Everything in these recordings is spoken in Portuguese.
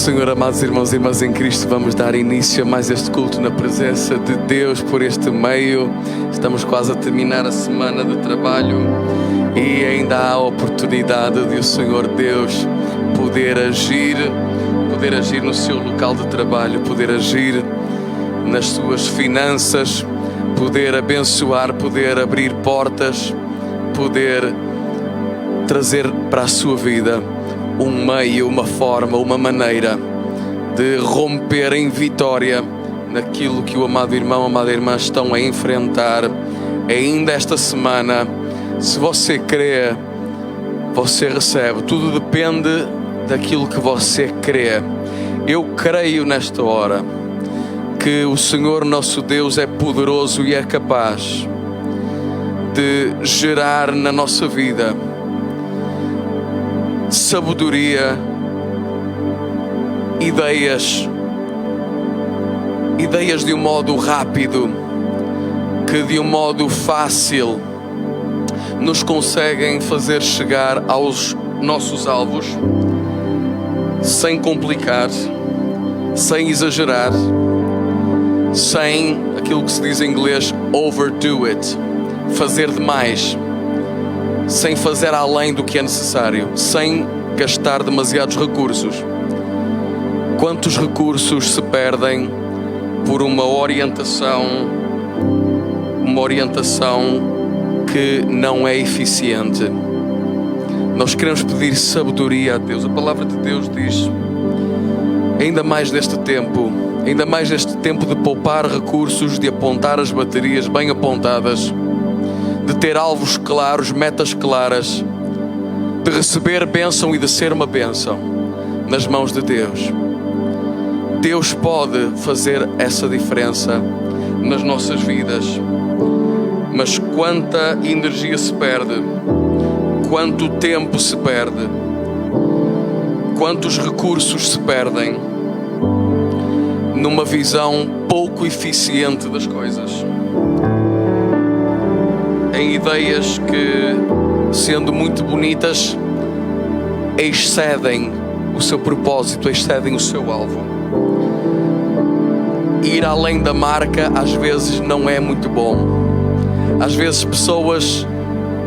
Senhor, amados irmãos e irmãs em Cristo, vamos dar início a mais este culto na presença de Deus por este meio. Estamos quase a terminar a semana de trabalho e ainda há a oportunidade de o Senhor Deus poder agir no seu local de trabalho, poder agir nas suas finanças, poder abençoar, poder abrir portas, poder trazer para a sua vida um meio, uma forma, uma maneira de romper em vitória naquilo que o amado irmão, a amada irmã estão a enfrentar ainda esta semana. Se você crê, você recebe. Tudo depende daquilo que você crê. Eu creio nesta hora que o Senhor nosso Deus é poderoso e é capaz de gerar na nossa vida sabedoria, ideias de um modo rápido, que de um modo fácil nos conseguem fazer chegar aos nossos alvos, sem complicar, sem exagerar, sem aquilo que se diz em inglês overdo it, fazer demais, sem fazer além do que é necessário, sem gastar demasiados recursos. Quantos recursos se perdem por uma orientação que não é eficiente? Nós queremos pedir sabedoria a Deus. A palavra de Deus diz, ainda mais neste tempo de poupar recursos, de apontar as baterias bem apontadas, de ter alvos claros, metas claras, de receber bênção e de ser uma bênção nas mãos de Deus. Deus pode fazer essa diferença nas nossas vidas. Mas quanta energia se perde, quanto tempo se perde, quantos recursos se perdem numa visão pouco eficiente das coisas, em ideias que, sendo muito bonitas, excedem o seu propósito, excedem o seu alvo. Ir além da marca às vezes não é muito bom. Às vezes pessoas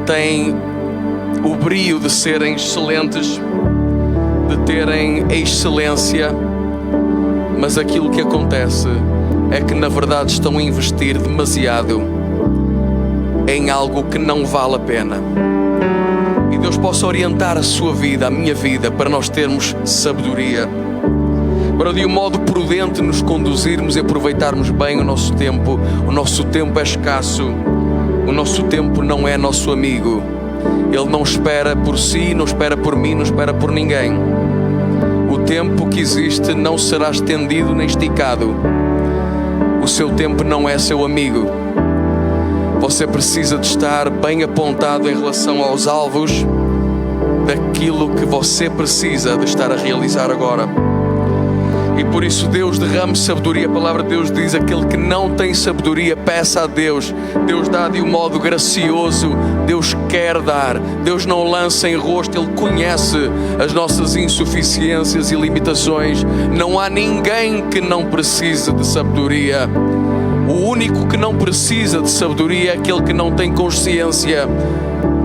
têm o brio de serem excelentes, de terem excelência, mas aquilo que acontece é que na verdade estão a investir demasiado em algo que não vale a pena. E Deus possa orientar a sua vida, a minha vida, para nós termos sabedoria, para de um modo prudente nos conduzirmos e aproveitarmos bem o nosso tempo. O nosso tempo é escasso, o nosso tempo não é nosso amigo. Ele não espera por si, não espera por mim, não espera por ninguém. O tempo que existe não será estendido nem esticado. O seu tempo não é seu amigo. Você precisa de estar bem apontado em relação aos alvos daquilo que você precisa de estar a realizar agora. E por isso Deus derrame sabedoria. A palavra de Deus diz, aquele que não tem sabedoria, peça a Deus. Deus dá de um modo gracioso. Deus quer dar. Deus não lança em rosto. Ele conhece as nossas insuficiências e limitações. Não há ninguém que não precise de sabedoria. O único que não precisa de sabedoria é aquele que não tem consciência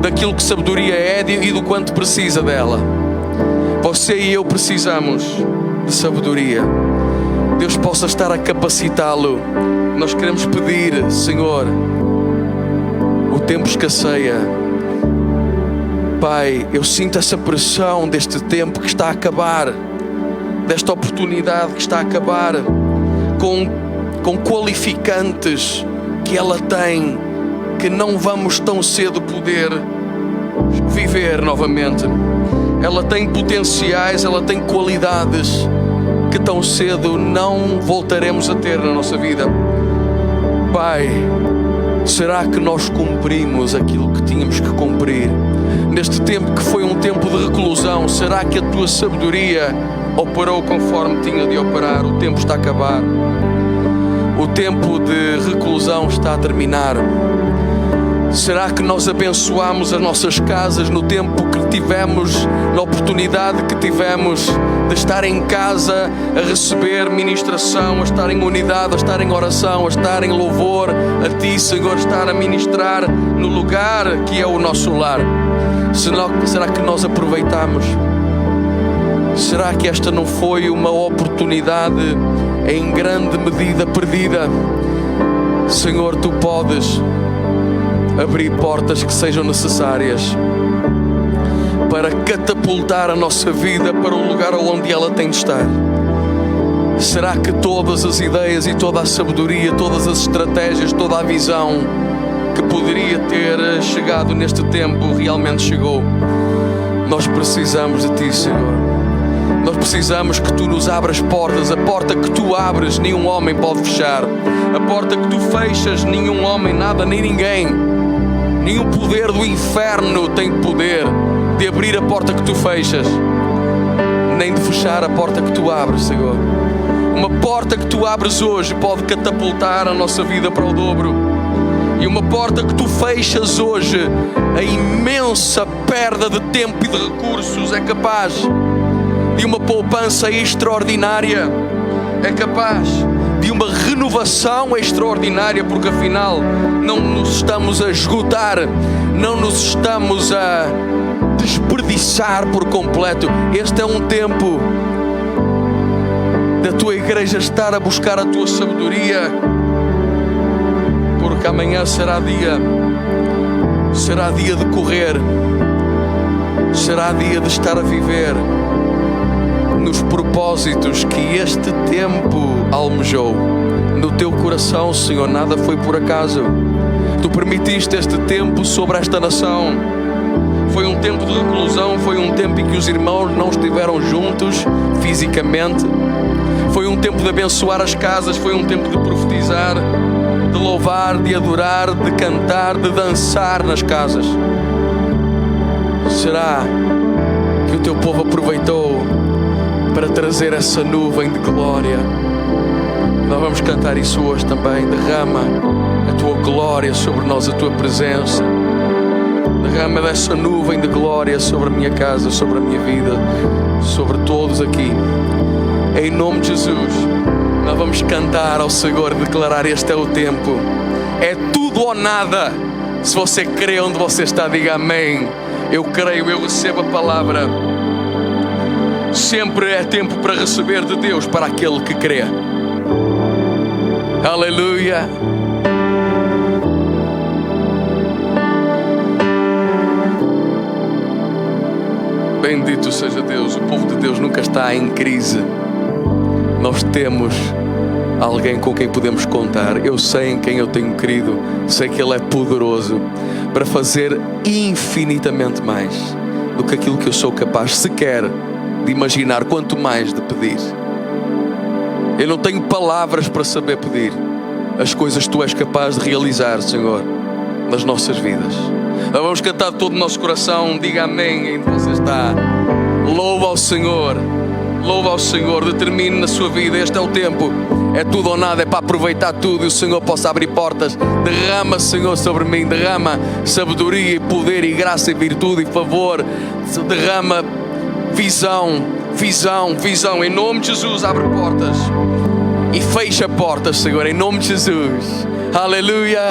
daquilo que sabedoria é e do quanto precisa dela. Você e eu precisamos de sabedoria. Deus possa estar a capacitá-lo. Nós queremos pedir, Senhor, o tempo escasseia. Pai, eu sinto essa pressão deste tempo que está a acabar, desta oportunidade que está a acabar, com qualificantes que ela tem, que não vamos tão cedo poder viver novamente. Ela tem potenciais, ela tem qualidades que tão cedo não voltaremos a ter na nossa vida. Pai, será que nós cumprimos aquilo que tínhamos que cumprir? Neste tempo que foi um tempo de reclusão, será que a tua sabedoria operou conforme tinha de operar? O tempo está a acabar. O tempo de reclusão está a terminar. Será que nós abençoamos as nossas casas no tempo que tivemos, na oportunidade que tivemos de estar em casa a receber ministração, a estar em unidade, a estar em oração, a estar em louvor a Ti, Senhor, estar a ministrar no lugar que é o nosso lar. Será que nós aproveitamos? Será que esta não foi uma oportunidade em grande medida perdida? Senhor, Tu podes abrir portas que sejam necessárias para catapultar a nossa vida para o lugar onde ela tem de estar. Será que todas as ideias e toda a sabedoria, todas as estratégias, toda a visão que poderia ter chegado neste tempo realmente chegou? Nós precisamos de Ti, Senhor. Nós precisamos que Tu nos abras portas. A porta que Tu abres, nenhum homem pode fechar. A porta que Tu fechas, nenhum homem, nada, nem ninguém, nenhum poder do inferno tem poder de abrir a porta que Tu fechas, nem de fechar a porta que Tu abres, Senhor. Uma porta que Tu abres hoje pode catapultar a nossa vida para o dobro. E uma porta que Tu fechas hoje, a imensa perda de tempo e de recursos é capaz de uma poupança extraordinária, é capaz de uma renovação extraordinária, porque afinal não nos estamos a esgotar, não nos estamos a desperdiçar por completo. Este é um tempo da Tua igreja estar a buscar a Tua sabedoria, porque amanhã será dia de correr, será dia de estar a viver nos propósitos que este tempo almejou. No Teu coração, Senhor, nada foi por acaso. Tu permitiste este tempo sobre esta nação. Foi um tempo de reclusão, foi um tempo em que os irmãos não estiveram juntos fisicamente. Foi um tempo de abençoar as casas, foi um tempo de profetizar, de louvar, de adorar, de cantar, de dançar nas casas. Será que o Teu povo aproveitou para trazer essa nuvem de glória? Nós vamos cantar isso hoje também. Derrama a Tua glória sobre nós, a Tua presença. Derrama dessa nuvem de glória sobre a minha casa, sobre a minha vida, sobre todos aqui. Em nome de Jesus, nós vamos cantar ao Senhor, declarar: este é o tempo. É tudo ou nada. Se você crê onde você está, diga amém. Eu creio, eu recebo a palavra. Sempre é tempo para receber de Deus para aquele que crê. Aleluia. Bendito seja Deus. O povo de Deus nunca está em crise. Nós temos alguém com quem podemos contar. Eu sei em quem eu tenho crido. Sei que Ele é poderoso para fazer infinitamente mais do que aquilo que eu sou capaz sequer de imaginar, quanto mais de pedir. Eu não tenho palavras para saber pedir as coisas que Tu és capaz de realizar, Senhor, nas nossas vidas. Nós vamos cantar de todo o nosso coração. Diga amém onde você está. Louva ao Senhor. Louva ao Senhor. Determine na sua vida. Este é o tempo. É tudo ou nada. É para aproveitar tudo e o Senhor possa abrir portas. Derrama, Senhor, sobre mim. Derrama sabedoria e poder e graça e virtude e favor. Derrama visão, visão, visão. Em nome de Jesus, abre portas e fecha portas, Senhor, em nome de Jesus. Aleluia.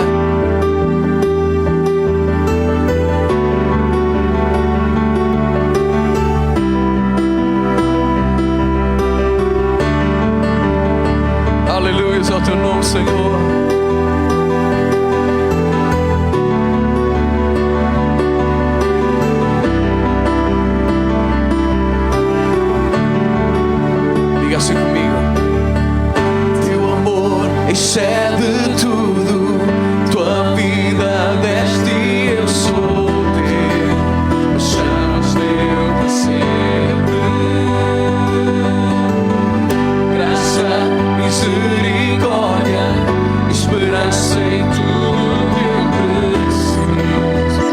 Aleluia é o Teu nome, Senhor. Assim comigo. Teu amor excede tudo, Tua vida deste e eu sou Teu, me chamas Teu para sempre. Graça, misericórdia, esperança em tudo que eu preciso,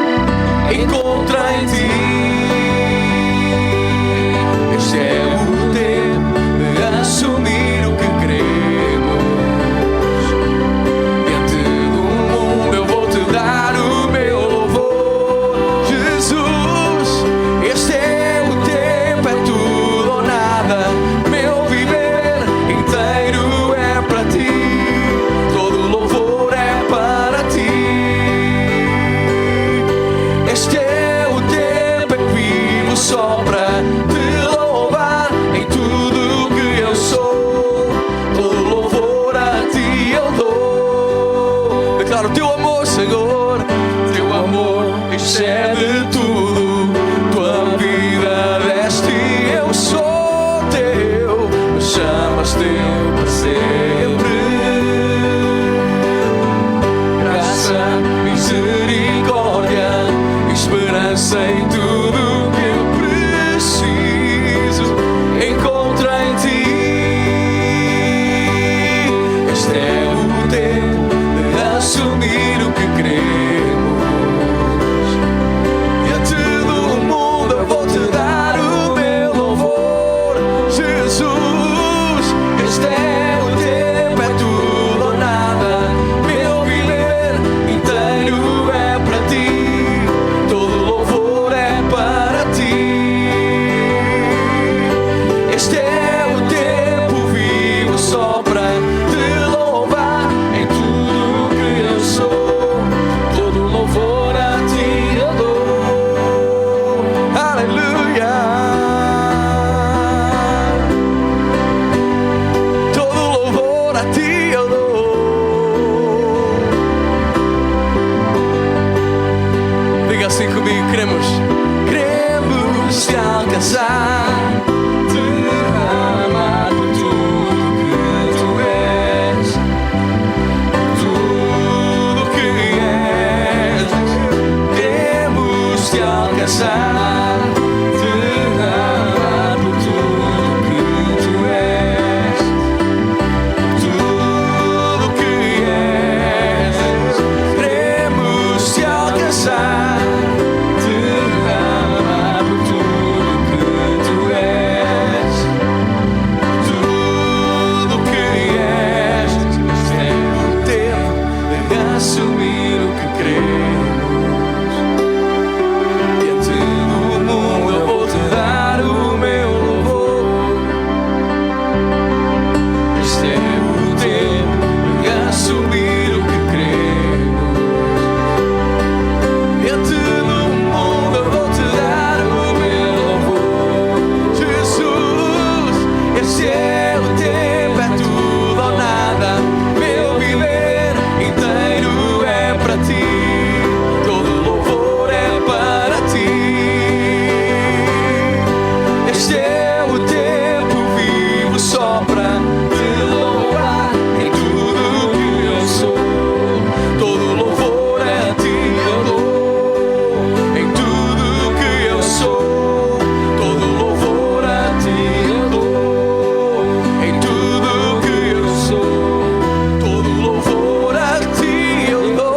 encontra em Ti. Este é o tempo assumir o que cremos. o teu amor, Senhor. Teu amor excede tudo. Tua vida deste, eu sou teu. Me chamas teu para sempre. Graça, misericórdia, esperança em tudo que eu preciso. Encontro em ti. Este é o tempo de assumir o que queremos. Diante do mundo eu vou te dar o meu louvor, Jesus. Este é o tempo, é tudo ou nada. Meu viver inteiro é para ti. Todo louvor é para ti. Este é o tempo, vivo só para te louvar em tudo que eu sou. Todo louvor a ti eu dou. Aleluia. Todo louvor a ti eu dou. Diga assim comigo, queremos te alcançar, te amar por tudo que tu és, tudo que és. Queremos te alcançar, te amar por tudo que tu és, tudo que és. Queremos te alcançar, te amar por tudo que tu és, tudo que és. Este é o tempo de assumir o que queremos. Diante do mundo eu vou te dar o meu louvor. Este é o tempo de assumir o que queremos. Diante do mundo eu vou te dar o meu louvor, Jesus. Este é o tempo, é tudo ou nada. Meu viver inteiro é para ti. Todo louvor é para ti. Este é o tempo, vivo só para te louvar em tudo que eu sou. Todo louvor é a ti eu dou. Em tudo que eu sou. Todo louvor a ti eu dou. Em tudo que eu sou. Todo louvor a ti eu dou.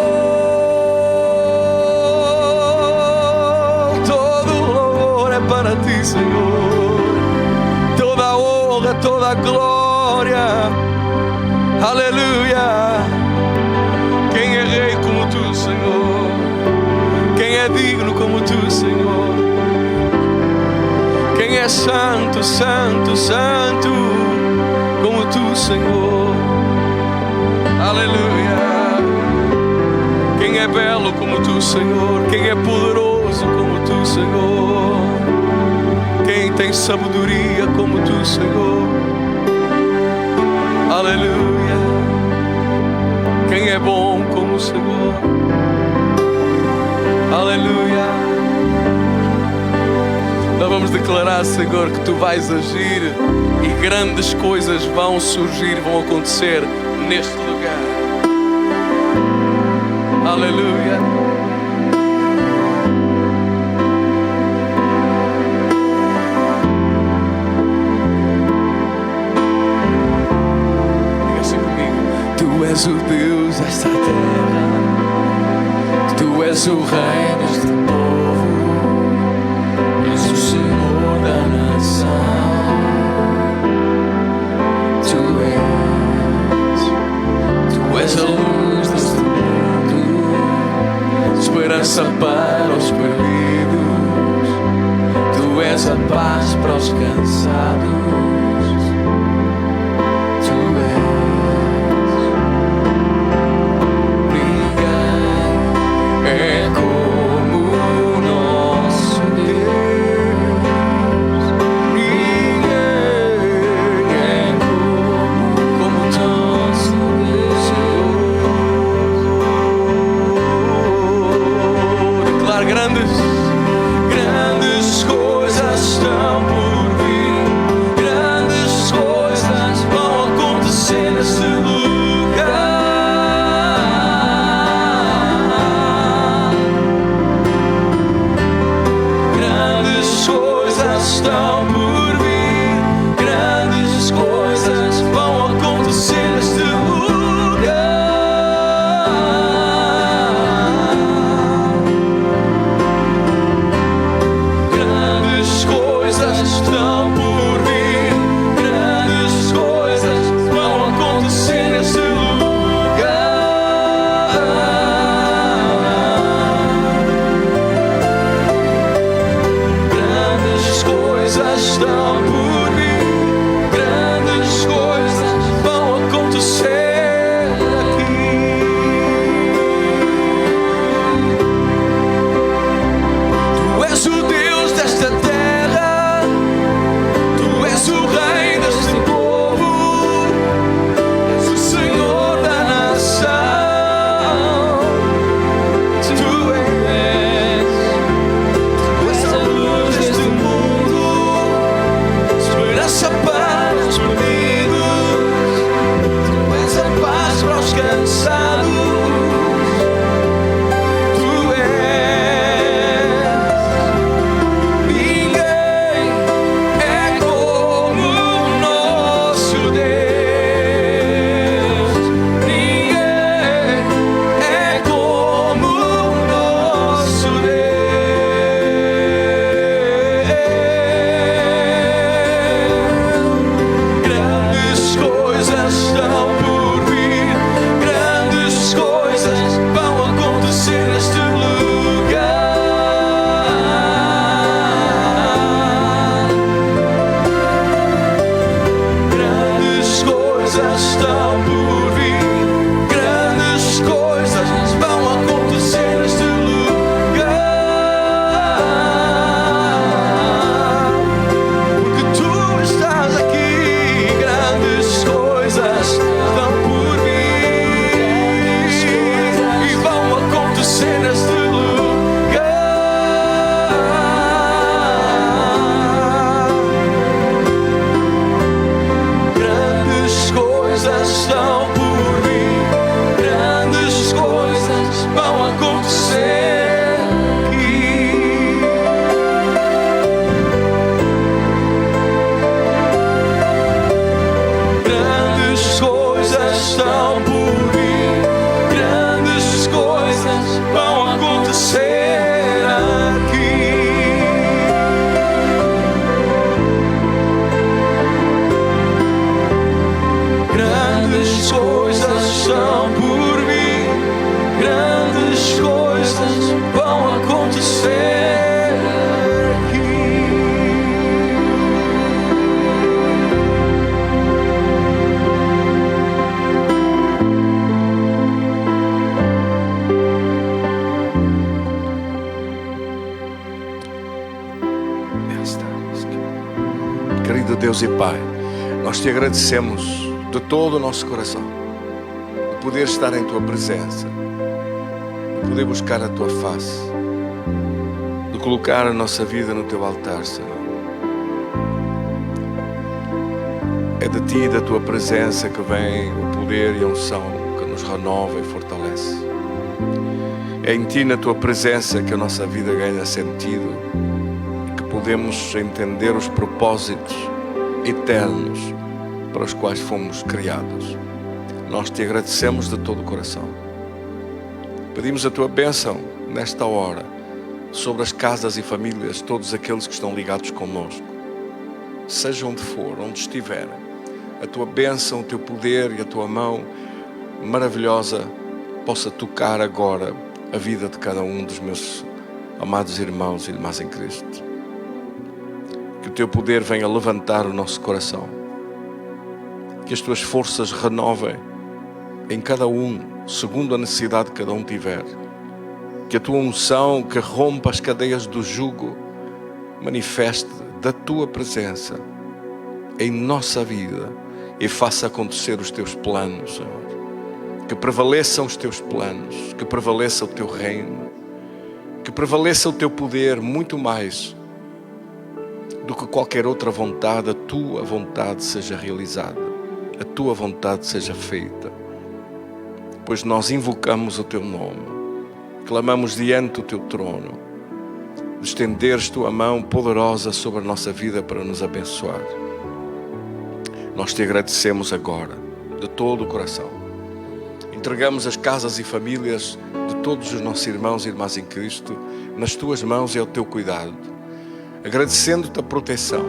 Todo louvor é para ti, Senhor. Toda honra, toda glória. Aleluia. Quem é rei como tu, Senhor? Quem é digno como tu, Senhor? Quem é santo, santo, santo como tu, Senhor? Aleluia. Quem é belo como tu, Senhor? Quem é poderoso como tu, Senhor? Quem tem sabedoria como tu, Senhor? Aleluia. Quem é bom como o Senhor? Aleluia. Nós vamos declarar, Senhor, que tu vais agir e grandes coisas vão surgir, vão acontecer neste lugar. Aleluia. Diga assim comigo. Tu és o Deus desta terra. Tu és o Rei deste povo. És o Senhor da nação. Tu és a luz deste mundo, esperança para os perdidos. Tu és a paz para os cansados. Tu és. Ninguém é como o nosso Deus. Ninguém é como o nosso Deus. estão por vir, grandes coisas vão acontecer aqui. Grandes coisas estão por vir, grandes coisas vão acontecer aqui. Grandes coisas estão por vir, grandes coisas vão acontecer aqui. Querido Deus e Pai, nós te agradecemos de todo o nosso coração de poder estar em Tua presença, de poder buscar a Tua face, de colocar a nossa vida no Teu altar, Senhor. É de Ti e da Tua presença que vem o poder e a unção que nos renova e fortalece. É em Ti, na Tua presença, que a nossa vida ganha sentido e que podemos entender os propósitos eternos para os quais fomos criados. Nós te agradecemos de todo o coração. Pedimos a Tua bênção nesta hora sobre as casas e famílias, todos aqueles que estão ligados conosco, seja onde for, onde estiverem. A Tua bênção, o Teu poder e a Tua mão maravilhosa possa tocar agora a vida de cada um dos meus amados irmãos e irmãs em Cristo. Que o Teu poder venha levantar o nosso coração, que as Tuas forças renovem em cada um, segundo a necessidade que cada um tiver. Que a Tua unção, que rompa as cadeias do jugo, manifeste da Tua presença em nossa vida e faça acontecer os Teus planos, Senhor. Que prevaleçam os Teus planos, que prevaleça o Teu reino, que prevaleça o Teu poder muito mais do que qualquer outra vontade. A Tua vontade seja realizada, a Tua vontade seja feita, pois nós invocamos o Teu nome, clamamos diante do Teu trono, de estenderes Tua mão poderosa sobre a nossa vida para nos abençoar. Nós te agradecemos agora, de todo o coração. Entregamos as casas e famílias de todos os nossos irmãos e irmãs em Cristo nas Tuas mãos e ao Teu cuidado, agradecendo-Te a proteção,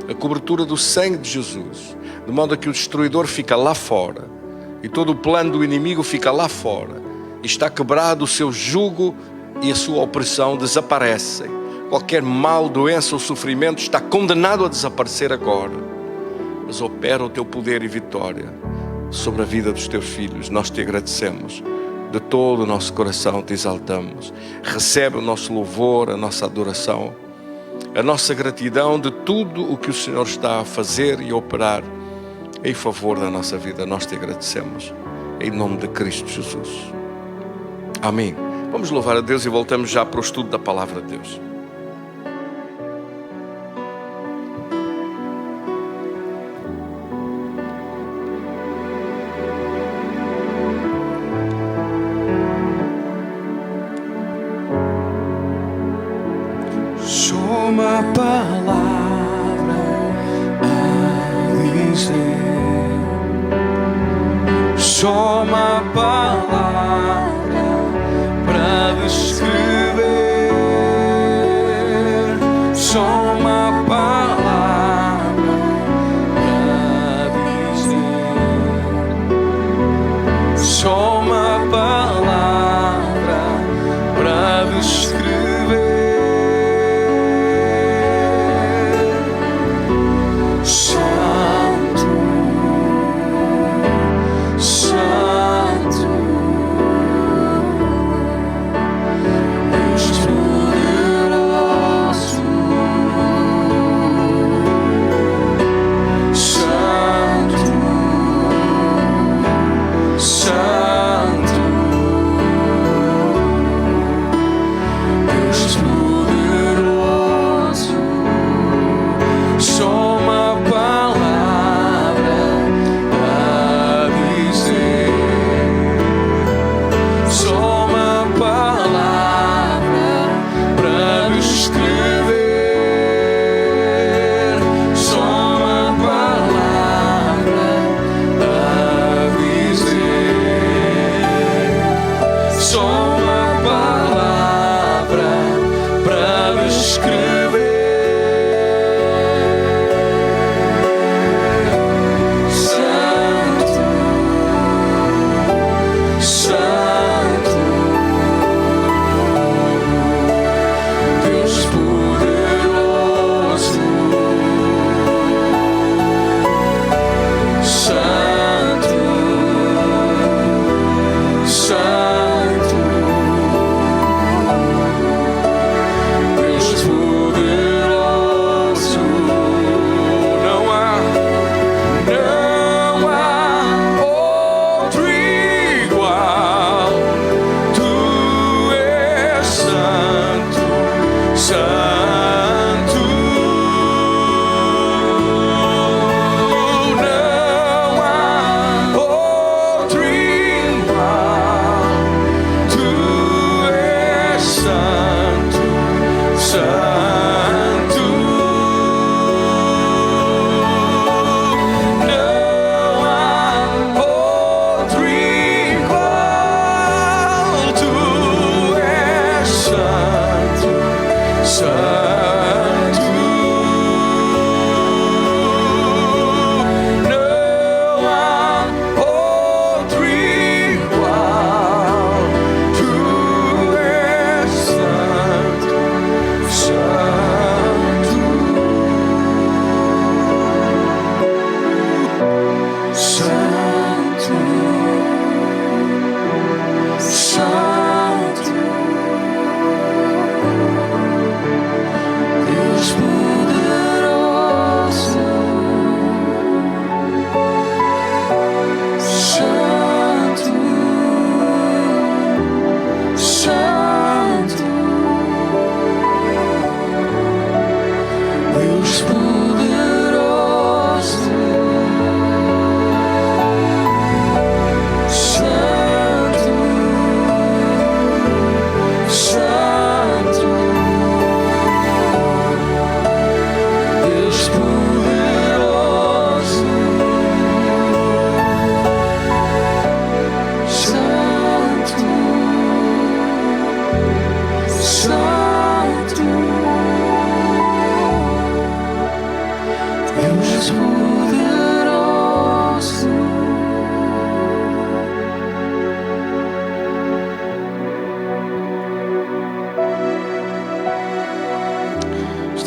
a cobertura do sangue de Jesus, de modo a que o destruidor fica lá fora e todo o plano do inimigo fica lá fora e está quebrado o seu jugo e a sua opressão desaparecem. Qualquer mal, doença ou sofrimento está condenado a desaparecer agora, mas opera o Teu poder e vitória sobre a vida dos Teus filhos. Nós te agradecemos, de todo o nosso coração te exaltamos. Recebe o nosso louvor, a nossa adoração, a nossa gratidão de tudo o que o Senhor está a fazer e a operar em favor da nossa vida. Nós te agradecemos, em nome de Cristo Jesus. Amém. Vamos louvar a Deus e voltamos já para o estudo da Palavra de Deus. Uma palavra a dizer, só uma palavra para descrever, só uma palavra para dizer, só uma palavra para descrever.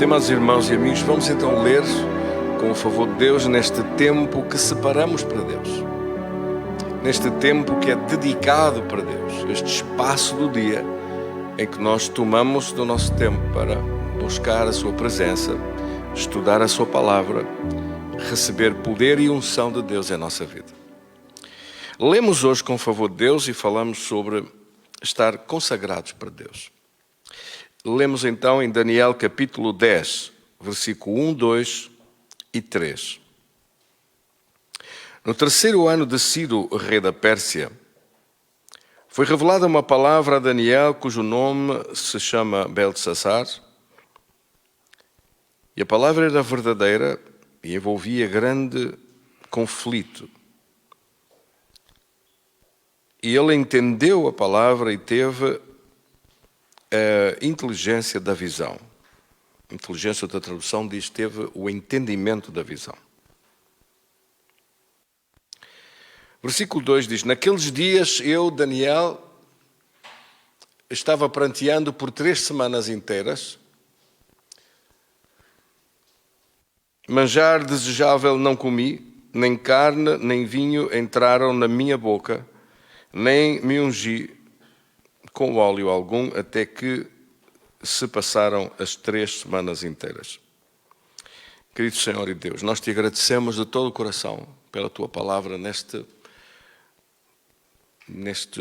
Estimados irmãos e amigos, vamos então ler, com o favor de Deus, neste tempo que separamos para Deus. Neste tempo que é dedicado para Deus. Este espaço do dia em que nós tomamos do nosso tempo para buscar a sua presença, estudar a sua palavra, receber poder e unção de Deus em nossa vida. Lemos hoje, com o favor de Deus, e falamos sobre estar consagrados para Deus. Lemos então em Daniel capítulo 10, versículo 1, 2 e 3. No terceiro ano de Ciro, rei da Pérsia, foi revelada uma palavra a Daniel, cujo nome se chama Beltesazar. E a palavra era verdadeira e envolvia grande conflito. E ele entendeu a palavra e teve a inteligência da visão. A inteligência da tradução diz que teve o entendimento da visão. Versículo 2 diz: naqueles dias eu, Daniel, estava pranteando por 3 semanas inteiras. Manjar desejável não comi, nem carne, nem vinho entraram na minha boca, nem me ungi com óleo algum, até que se passaram as 3 semanas inteiras. Querido Senhor e Deus, nós te agradecemos de todo o coração pela tua palavra neste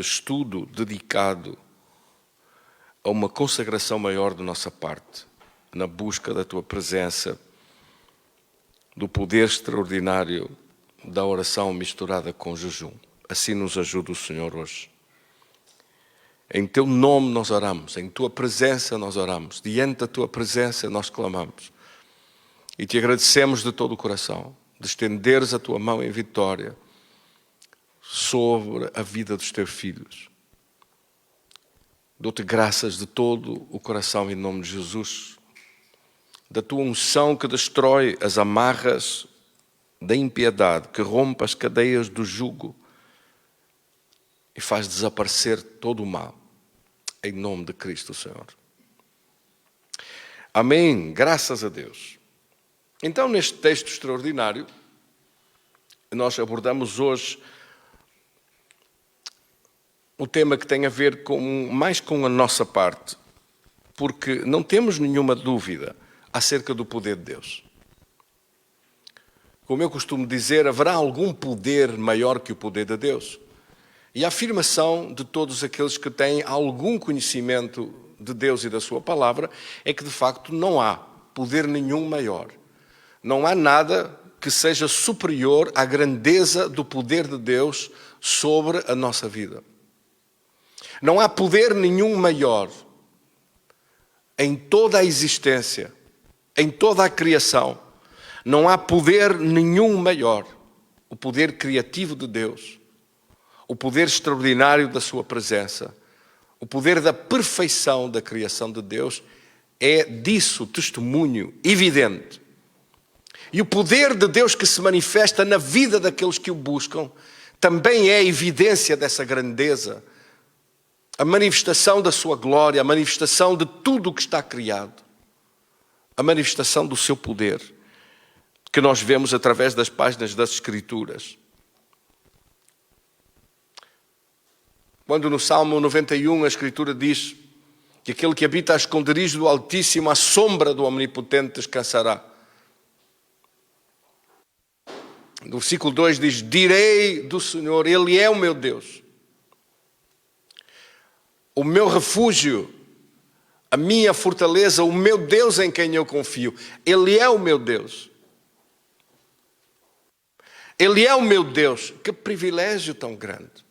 estudo dedicado a uma consagração maior da nossa parte, na busca da tua presença, do poder extraordinário da oração misturada com jejum. Assim nos ajuda o Senhor hoje. Em teu nome nós oramos, em tua presença nós oramos, diante da tua presença nós clamamos. E te agradecemos de todo o coração, de estenderes a tua mão em vitória sobre a vida dos teus filhos. Dou-te graças de todo o coração em nome de Jesus, da tua unção que destrói as amarras da impiedade, que rompe as cadeias do jugo e faz desaparecer todo o mal. Em nome de Cristo, Senhor. Amém. Graças a Deus. Então, neste texto extraordinário, nós abordamos hoje o tema que tem a ver mais com a nossa parte, porque não temos nenhuma dúvida acerca do poder de Deus. Como eu costumo dizer, haverá algum poder maior que o poder de Deus? E a afirmação de todos aqueles que têm algum conhecimento de Deus e da sua palavra é que de facto não há poder nenhum maior. Não há nada que seja superior à grandeza do poder de Deus sobre a nossa vida. Não há poder nenhum maior em toda a existência, em toda a criação. Não há poder nenhum maior. O poder criativo de Deus, o poder extraordinário da sua presença, o poder da perfeição da criação de Deus, é disso testemunho evidente. E o poder de Deus que se manifesta na vida daqueles que o buscam, também é evidência dessa grandeza, a manifestação da sua glória, a manifestação de tudo o que está criado, a manifestação do seu poder, que nós vemos através das páginas das Escrituras. Quando no Salmo 91 a Escritura diz que aquele que habita a esconderijo do Altíssimo, à sombra do Omnipotente descansará. No versículo 2 diz: direi do Senhor, Ele é o meu Deus, o meu refúgio, a minha fortaleza, o meu Deus em quem eu confio. Ele é o meu Deus. Ele é o meu Deus. Que privilégio tão grande.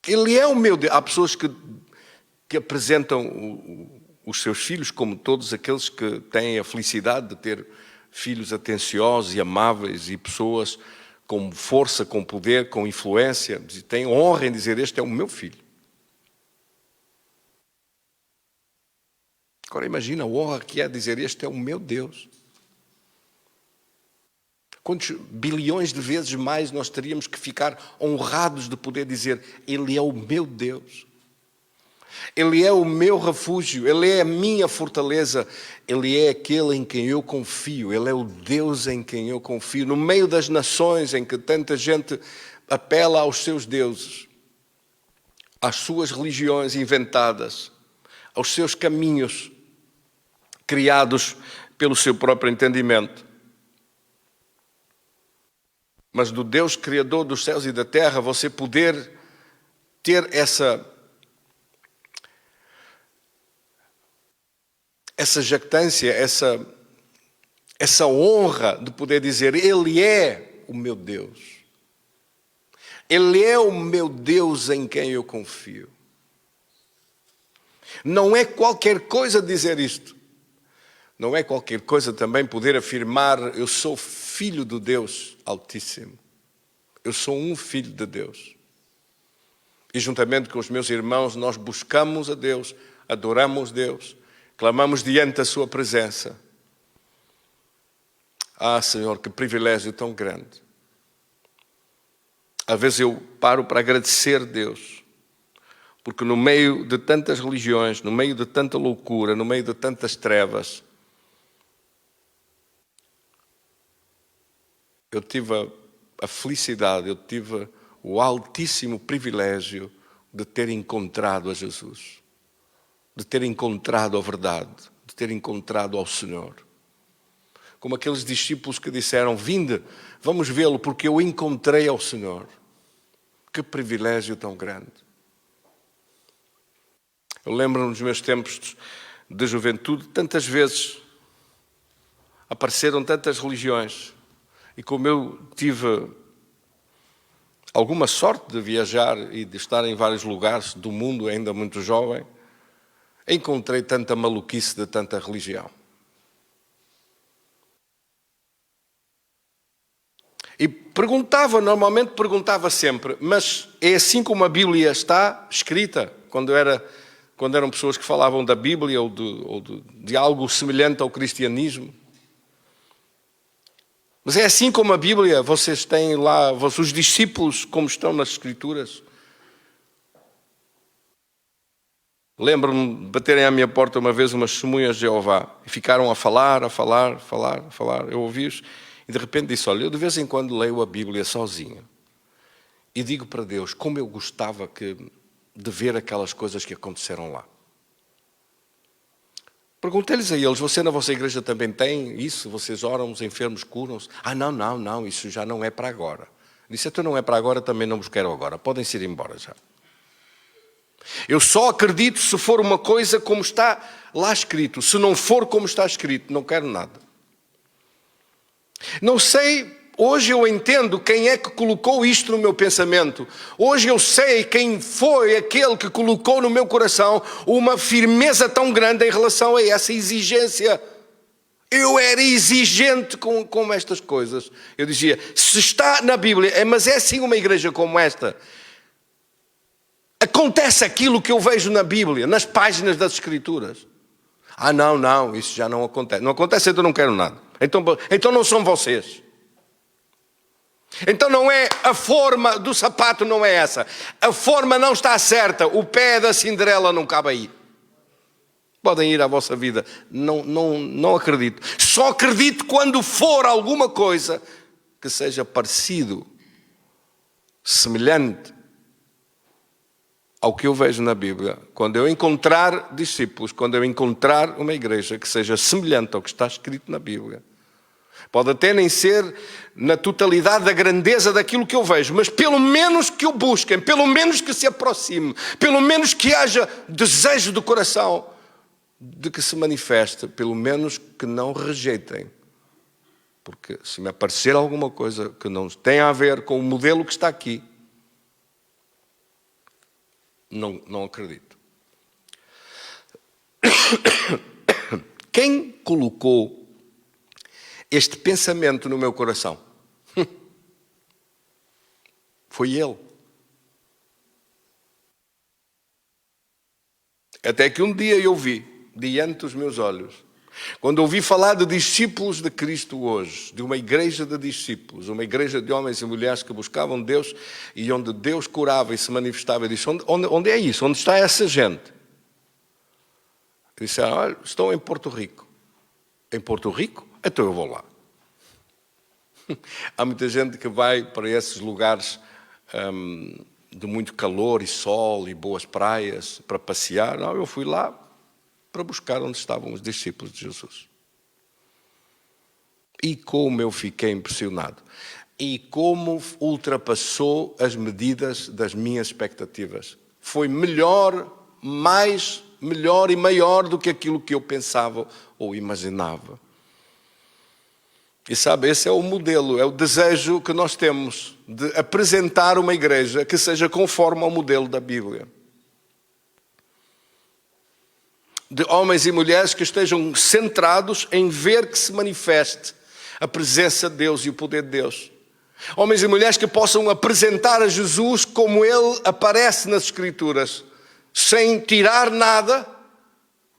Ele é o meu Deus. Há pessoas que apresentam os seus filhos como todos aqueles que têm a felicidade de ter filhos atenciosos e amáveis e pessoas com força, com poder, com influência. E têm honra em dizer: este é o meu filho. Agora imagina a honra que é dizer: este é o meu Deus. Quantos bilhões de vezes mais nós teríamos que ficar honrados de poder dizer: Ele é o meu Deus. Ele é o meu refúgio, Ele é a minha fortaleza, Ele é aquele em quem eu confio, Ele é o Deus em quem eu confio. No meio das nações em que tanta gente apela aos seus deuses, às suas religiões inventadas, aos seus caminhos criados pelo seu próprio entendimento. Mas do Deus Criador dos céus e da terra, você poder ter essa jactância, essa honra de poder dizer: Ele é o meu Deus. Ele é o meu Deus em quem eu confio. Não é qualquer coisa dizer isto. Não é qualquer coisa também poder afirmar: eu sou filho do Deus Altíssimo. Eu sou um filho de Deus. E juntamente com os meus irmãos nós buscamos a Deus, adoramos Deus, clamamos diante da sua presença. Ah, Senhor, que privilégio tão grande. Às vezes eu paro para agradecer a Deus, porque no meio de tantas religiões, no meio de tanta loucura, no meio de tantas trevas, eu tive a felicidade, eu tive o altíssimo privilégio de ter encontrado a Jesus, de ter encontrado a verdade, de ter encontrado ao Senhor. Como aqueles discípulos que disseram: vinde, vamos vê-lo, porque eu encontrei ao Senhor. Que privilégio tão grande. Eu lembro-me dos meus tempos de juventude, tantas vezes apareceram tantas religiões, e como eu tive alguma sorte de viajar e de estar em vários lugares do mundo, ainda muito jovem, encontrei tanta maluquice de tanta religião. E normalmente perguntava sempre: mas é assim como a Bíblia está escrita? Quando eram pessoas que falavam da Bíblia ou de algo semelhante ao cristianismo. Mas é assim como a Bíblia? Vocês têm lá, os discípulos, como estão nas Escrituras? Lembro-me de baterem à minha porta uma vez umas testemunhas de Jeová e ficaram a falar. Eu ouvi-os e de repente disse: olha, eu de vez em quando leio a Bíblia sozinho e digo para Deus como eu gostava de ver aquelas coisas que aconteceram lá. Perguntei-lhes a eles: você na vossa igreja também tem isso? Vocês oram, os enfermos curam-se? Ah, não, isso já não é para agora. Disse: então não é para agora, também não vos quero agora. Podem-se ir embora já. Eu só acredito se for uma coisa como está lá escrito. Se não for como está escrito, não quero nada. Não sei, hoje eu entendo quem é que colocou isto no meu pensamento. Hoje eu sei quem foi aquele que colocou no meu coração uma firmeza tão grande em relação a essa exigência. Eu era exigente com estas coisas. Eu dizia: se está na Bíblia, mas é assim uma igreja como esta. Acontece aquilo que eu vejo na Bíblia, nas páginas das Escrituras. Ah, não, isso já não acontece. Não acontece, então não quero nada. Então não são vocês. Então não é a forma do sapato, não é essa. A forma não está certa. O pé da Cinderela não cabe aí. Podem ir à vossa vida. Não acredito. Só acredito quando for alguma coisa que seja parecido, semelhante ao que eu vejo na Bíblia. Quando eu encontrar discípulos, quando eu encontrar uma igreja que seja semelhante ao que está escrito na Bíblia. Pode até nem ser na totalidade da grandeza daquilo que eu vejo, mas pelo menos que o busquem, pelo menos que se aproxime, pelo menos que haja desejo do coração de que se manifeste, pelo menos que não rejeitem. Porque se me aparecer alguma coisa que não tenha a ver com o modelo que está aqui, não acredito. Quem colocou este pensamento no meu coração? Foi Ele. Até que um dia eu vi, diante dos meus olhos, quando ouvi falar de discípulos de Cristo hoje, de uma igreja de discípulos, uma igreja de homens e mulheres que buscavam Deus e onde Deus curava e se manifestava, eu disse: onde é isso? Onde está essa gente? Disseram, olha, estou em Porto Rico. Em Porto Rico? Então eu vou lá. Há muita gente que vai para esses lugares de muito calor e sol e boas praias para passear. Não, eu fui lá para buscar onde estavam os discípulos de Jesus. E como eu fiquei impressionado. E como ultrapassou as medidas das minhas expectativas. Foi melhor e maior do que aquilo que eu pensava ou imaginava. E sabe, esse é o modelo, é o desejo que nós temos de apresentar uma igreja que seja conforme ao modelo da Bíblia. De homens e mulheres que estejam centrados em ver que se manifeste a presença de Deus e o poder de Deus. Homens e mulheres que possam apresentar a Jesus como Ele aparece nas Escrituras, sem tirar nada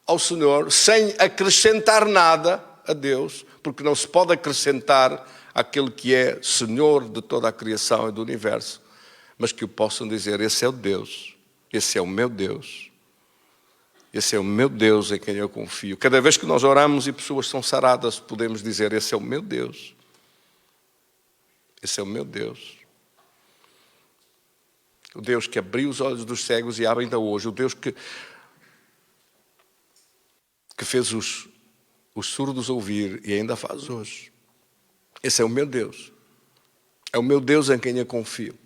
ao Senhor, sem acrescentar nada a Deus, porque não se pode acrescentar àquele que é Senhor de toda a criação e do universo, mas que o possam dizer, esse é o Deus, esse é o meu Deus, esse é o meu Deus em quem eu confio. Cada vez que nós oramos e pessoas são saradas, podemos dizer, esse é o meu Deus, esse é o meu Deus. O Deus que abriu os olhos dos cegos e abre ainda hoje, o Deus que fez os surdos ouvir e ainda faz hoje. Esse é o meu Deus. É o meu Deus em quem eu confio.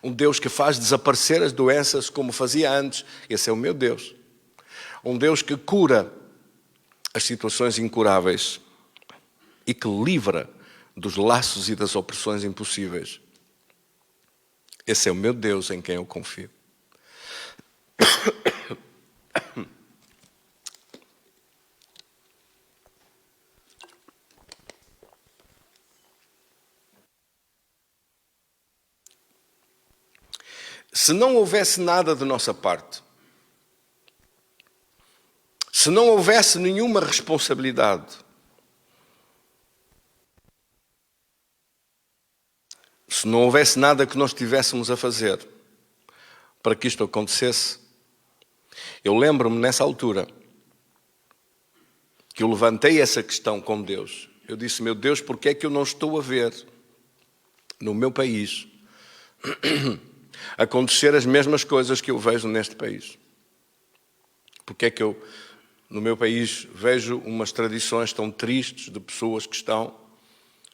Um Deus que faz desaparecer as doenças como fazia antes. Esse é o meu Deus. Um Deus que cura as situações incuráveis e que livra dos laços e das opressões impossíveis. Esse é o meu Deus em quem eu confio. Se não houvesse nada de nossa parte, se não houvesse nenhuma responsabilidade, se não houvesse nada que nós tivéssemos a fazer para que isto acontecesse, eu lembro-me nessa altura que eu levantei essa questão com Deus. Eu disse, meu Deus, porque é que eu não estou a ver no meu país acontecer as mesmas coisas que eu vejo neste país? Porque é que eu, no meu país, vejo umas tradições tão tristes de pessoas que estão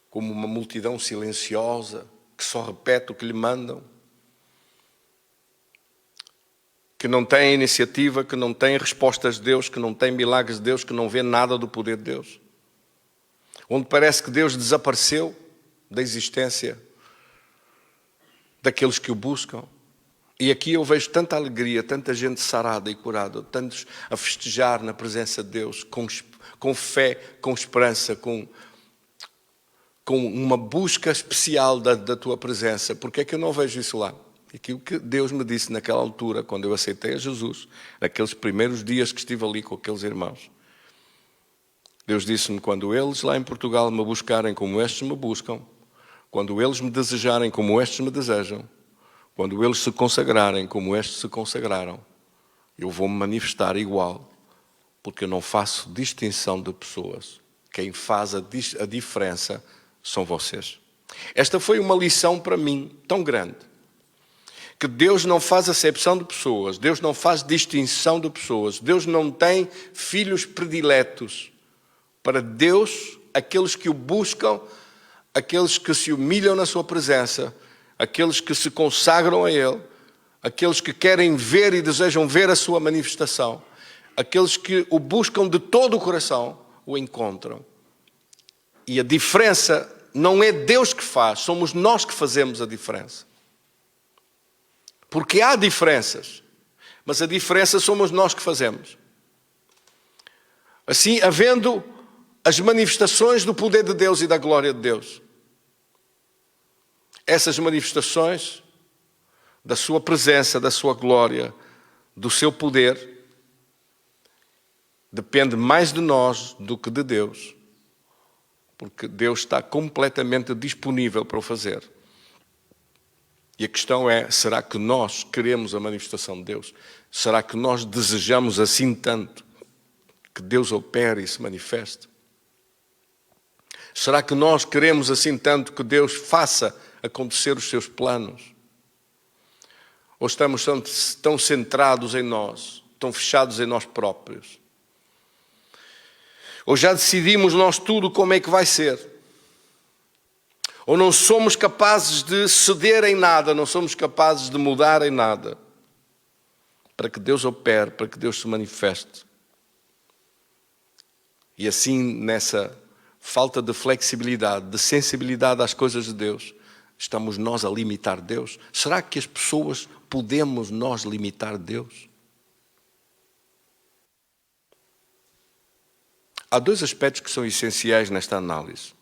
como uma multidão silenciosa, que só repete o que lhe mandam, que não tem iniciativa, que não tem respostas de Deus, que não tem milagres de Deus, que não vê nada do poder de Deus. Onde parece que Deus desapareceu da existência daqueles que o buscam. E aqui eu vejo tanta alegria, tanta gente sarada e curada, tantos a festejar na presença de Deus, com fé, com esperança, com uma busca especial da tua presença. Porque é que eu não vejo isso lá? Aquilo que Deus me disse naquela altura, quando eu aceitei a Jesus, naqueles primeiros dias que estive ali com aqueles irmãos. Deus disse-me, quando eles lá em Portugal me buscarem como estes me buscam, quando eles me desejarem como estes me desejam, quando eles se consagrarem como estes se consagraram, eu vou-me manifestar igual, porque eu não faço distinção de pessoas. Quem faz a diferença são vocês. Esta foi uma lição para mim tão grande, que Deus não faz acepção de pessoas, Deus não faz distinção de pessoas, Deus não tem filhos prediletos. Para Deus, aqueles que o buscam, aqueles que se humilham na sua presença, aqueles que se consagram a Ele, aqueles que querem ver e desejam ver a sua manifestação, aqueles que o buscam de todo o coração, o encontram. E a diferença não é Deus que faz, somos nós que fazemos a diferença. Porque há diferenças, mas a diferença somos nós que fazemos. Assim, havendo as manifestações do poder de Deus e da glória de Deus, essas manifestações da sua presença, da sua glória, do seu poder, depende mais de nós do que de Deus, porque Deus está completamente disponível para o fazer. E a questão é, será que nós queremos a manifestação de Deus? Será que nós desejamos assim tanto que Deus opere e se manifeste? Será que nós queremos assim tanto que Deus faça acontecer os seus planos? Ou estamos tão centrados em nós, tão fechados em nós próprios? Ou já decidimos nós tudo como é que vai ser? Ou não somos capazes de ceder em nada, não somos capazes de mudar em nada para que Deus opere, para que Deus se manifeste? E assim, nessa falta de flexibilidade, de sensibilidade às coisas de Deus, estamos nós a limitar Deus? Será que as pessoas podemos nós limitar Deus? Há dois aspectos que são essenciais nesta análise.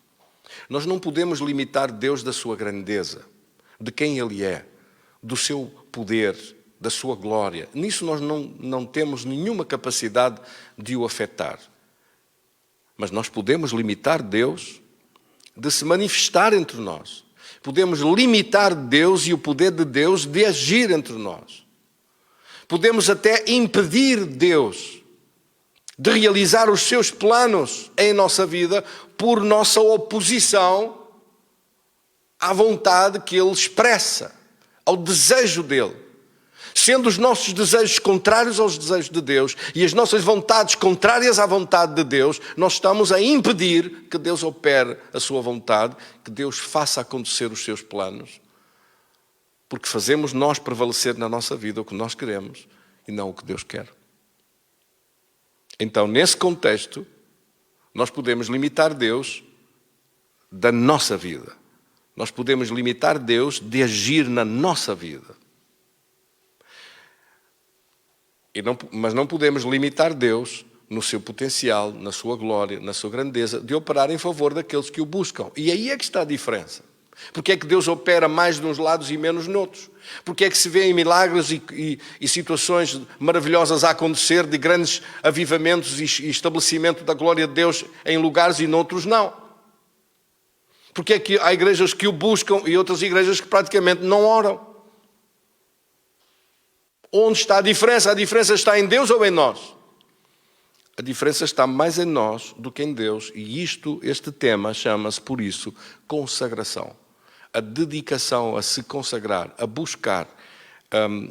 Nós não podemos limitar Deus da sua grandeza, de quem Ele é, do seu poder, da sua glória. Nisso nós não temos nenhuma capacidade de o afetar. Mas nós podemos limitar Deus de se manifestar entre nós. Podemos limitar Deus e o poder de Deus de agir entre nós. Podemos até impedir Deus de realizar os seus planos em nossa vida por nossa oposição à vontade que Ele expressa, ao desejo dEle. Sendo os nossos desejos contrários aos desejos de Deus e as nossas vontades contrárias à vontade de Deus, nós estamos a impedir que Deus opere a sua vontade, que Deus faça acontecer os seus planos, porque fazemos nós prevalecer na nossa vida o que nós queremos e não o que Deus quer. Então, nesse contexto, nós podemos limitar Deus da nossa vida. Nós podemos limitar Deus de agir na nossa vida. Mas não podemos limitar Deus no seu potencial, na sua glória, na sua grandeza, de operar em favor daqueles que o buscam. E aí é que está a diferença. Porque é que Deus opera mais de uns lados e menos noutros? Porque é que se vêem milagres e situações maravilhosas a acontecer, de grandes avivamentos e estabelecimento da glória de Deus em lugares e noutros não? Porque é que há igrejas que o buscam e outras igrejas que praticamente não oram? Onde está a diferença? A diferença está em Deus ou em nós? A diferença está mais em nós do que em Deus. E este tema chama-se, por isso, consagração. A dedicação a se consagrar, a buscar,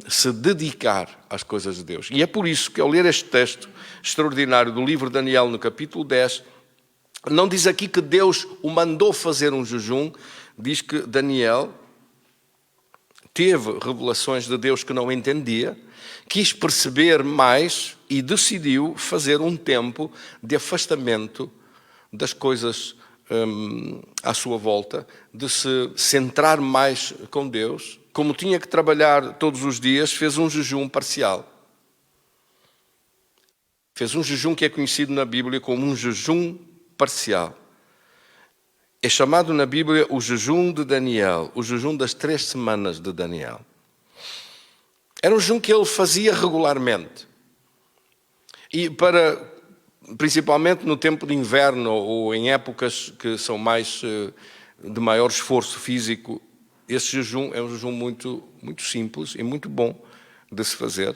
se dedicar às coisas de Deus. E é por isso que, ao ler este texto extraordinário do livro de Daniel, no capítulo 10, não diz aqui que Deus o mandou fazer um jejum, diz que Daniel teve revelações de Deus que não entendia, quis perceber mais e decidiu fazer um tempo de afastamento das coisas à sua volta, de se centrar mais com Deus. Como tinha que trabalhar todos os dias, fez um jejum parcial. Fez um jejum que é conhecido na Bíblia como um jejum parcial. É chamado na Bíblia o jejum de Daniel, o jejum das 3 semanas de Daniel. Era um jejum que ele fazia regularmente. E principalmente no tempo de inverno ou em épocas que são mais de maior esforço físico, esse jejum é um jejum muito, muito simples e muito bom de se fazer.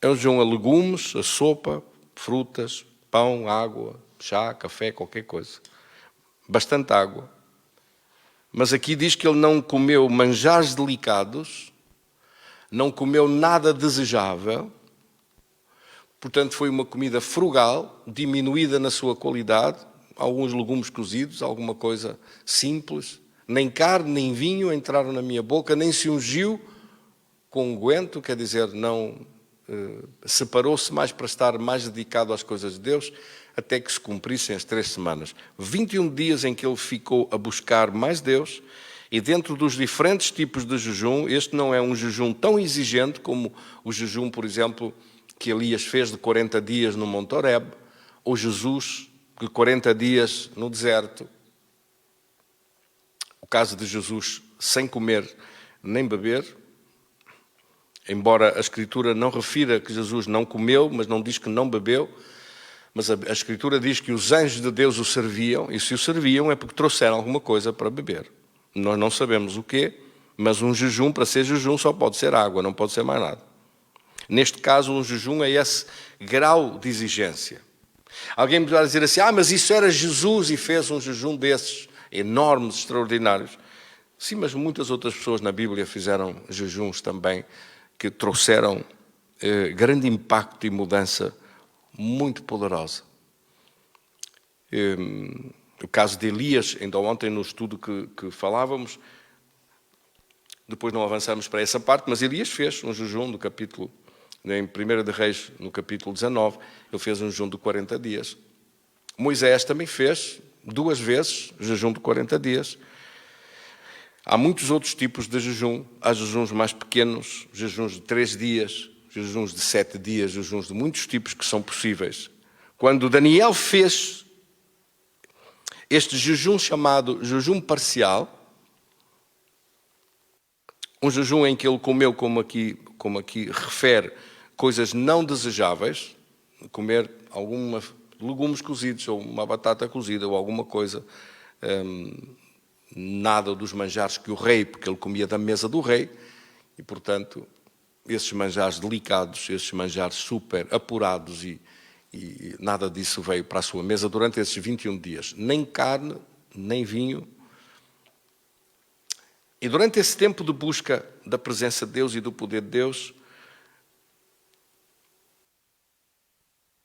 É um jejum a legumes, a sopa, frutas, pão, água, chá, café, qualquer coisa. Bastante água. Mas aqui diz que ele não comeu manjares delicados, não comeu nada desejável, portanto foi uma comida frugal, diminuída na sua qualidade, alguns legumes cozidos, alguma coisa simples, nem carne nem vinho entraram na minha boca, nem se ungiu com unguento, quer dizer, não separou-se mais para estar mais dedicado às coisas de Deus, até que se cumprissem as 3 semanas. 21 dias em que ele ficou a buscar mais Deus, e dentro dos diferentes tipos de jejum, este não é um jejum tão exigente como o jejum, por exemplo, que Elias fez de 40 dias no Monte Horebe, ou Jesus, de 40 dias no deserto. O caso de Jesus sem comer nem beber, embora a Escritura não refira que Jesus não comeu, mas não diz que não bebeu, mas a Escritura diz que os anjos de Deus o serviam, e se o serviam é porque trouxeram alguma coisa para beber. Nós não sabemos o quê, Mas um jejum, para ser jejum, só pode ser água, não pode ser mais nada. Neste caso, um jejum é esse grau de exigência. Alguém me vai dizer assim, mas isso era Jesus e fez um jejum desses, enormes, extraordinários. Sim, mas muitas outras pessoas na Bíblia fizeram jejuns também, que trouxeram grande impacto e mudança muito poderosa. O caso de Elias, ainda ontem no estudo que falávamos, depois não avançamos para essa parte, mas Elias fez um jejum no capítulo, em 1 de Reis, no capítulo 19, ele fez um jejum de 40 dias. Moisés também fez 2 vezes jejum de 40 dias. Há muitos outros tipos de jejum. Há jejuns mais pequenos, jejuns de 3 dias, jejuns de 7 dias, jejuns de muitos tipos que são possíveis. Quando Daniel fez este jejum chamado jejum parcial, um jejum em que ele comeu, como aqui refere, coisas não desejáveis, comer alguns legumes cozidos, ou uma batata cozida, ou alguma coisa, nada dos manjares que o rei, porque ele comia da mesa do rei, e portanto, esses manjares delicados, esses manjares super apurados, e nada disso veio para a sua mesa durante esses 21 dias, nem carne, nem vinho. E durante esse tempo de busca da presença de Deus e do poder de Deus,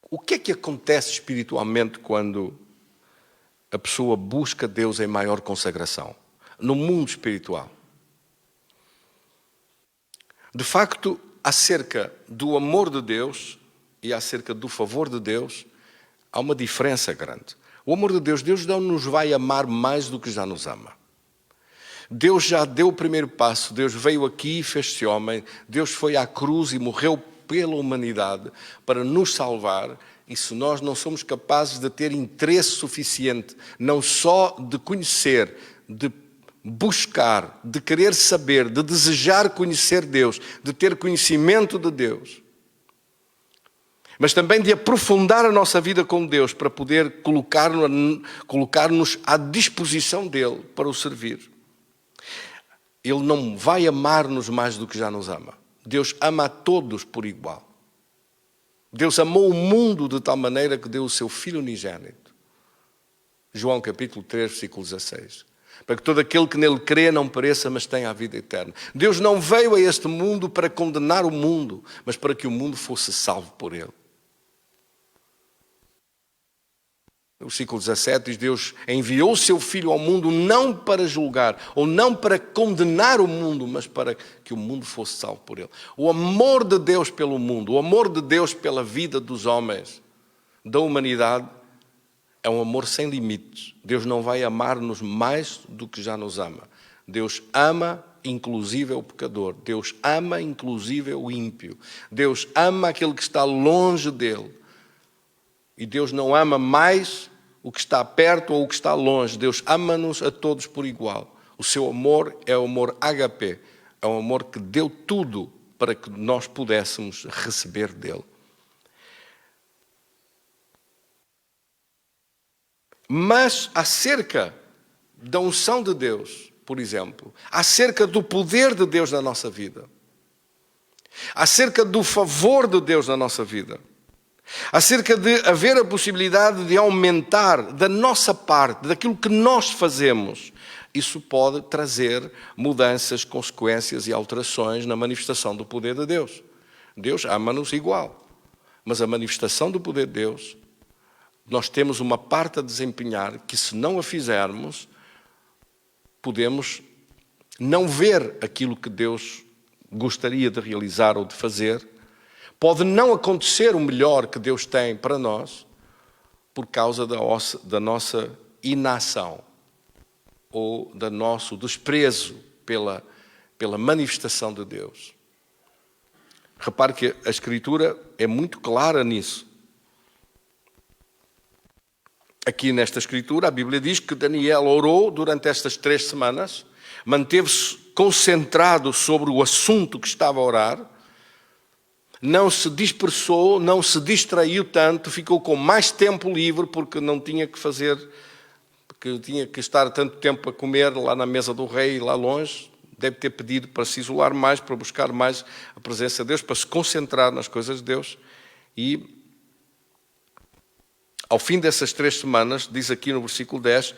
o que é que acontece espiritualmente quando a pessoa busca Deus em maior consagração? No mundo espiritual. De facto, acerca do amor de Deus e acerca do favor de Deus, há uma diferença grande. O amor de Deus, Deus não nos vai amar mais do que já nos ama. Deus já deu o primeiro passo, Deus veio aqui e fez-se homem, Deus foi à cruz e morreu pela humanidade para nos salvar, e se nós não somos capazes de ter interesse suficiente, não só de conhecer, de buscar, de querer saber, de desejar conhecer Deus, de ter conhecimento de Deus, mas também de aprofundar a nossa vida com Deus para poder colocar-nos à disposição dEle para o servir. Ele não vai amar-nos mais do que já nos ama. Deus ama a todos por igual. Deus amou o mundo de tal maneira que deu o seu Filho unigênito. João capítulo 3, versículo 16. Para que todo aquele que nele crê não pereça, mas tenha a vida eterna. Deus não veio a este mundo para condenar o mundo, mas para que o mundo fosse salvo por ele. No versículo 17 diz, Deus enviou o seu Filho ao mundo não para julgar, ou não para condenar o mundo, mas para que o mundo fosse salvo por ele. O amor de Deus pelo mundo, o amor de Deus pela vida dos homens, da humanidade, é um amor sem limites. Deus não vai amar-nos mais do que já nos ama. Deus ama inclusive o pecador. Deus ama inclusive o ímpio. Deus ama aquele que está longe dele. E Deus não ama mais o que está perto ou o que está longe. Deus ama-nos a todos por igual. O seu amor é o amor agape. É um amor que deu tudo para que nós pudéssemos receber dele. Mas acerca da unção de Deus, por exemplo, acerca do poder de Deus na nossa vida, acerca do favor de Deus na nossa vida, acerca de haver a possibilidade de aumentar da nossa parte, daquilo que nós fazemos, isso pode trazer mudanças, consequências e alterações na manifestação do poder de Deus. Deus ama-nos igual, mas a manifestação do poder de Deus, nós temos uma parte a desempenhar que, se não a fizermos, podemos não ver aquilo que Deus gostaria de realizar ou de fazer. Pode não acontecer o melhor que Deus tem para nós por causa da nossa inação ou do nosso desprezo pela manifestação de Deus. Repare que a Escritura é muito clara nisso. Aqui nesta Escritura, a Bíblia diz que Daniel orou durante estas 3 semanas, manteve-se concentrado sobre o assunto que estava a orar, não se dispersou, não se distraiu tanto, ficou com mais tempo livre porque não tinha que fazer, porque tinha que estar tanto tempo a comer lá na mesa do rei, lá longe, deve ter pedido para se isolar mais, para buscar mais a presença de Deus, para se concentrar nas coisas de Deus. E ao fim dessas 3 semanas, diz aqui no versículo 10,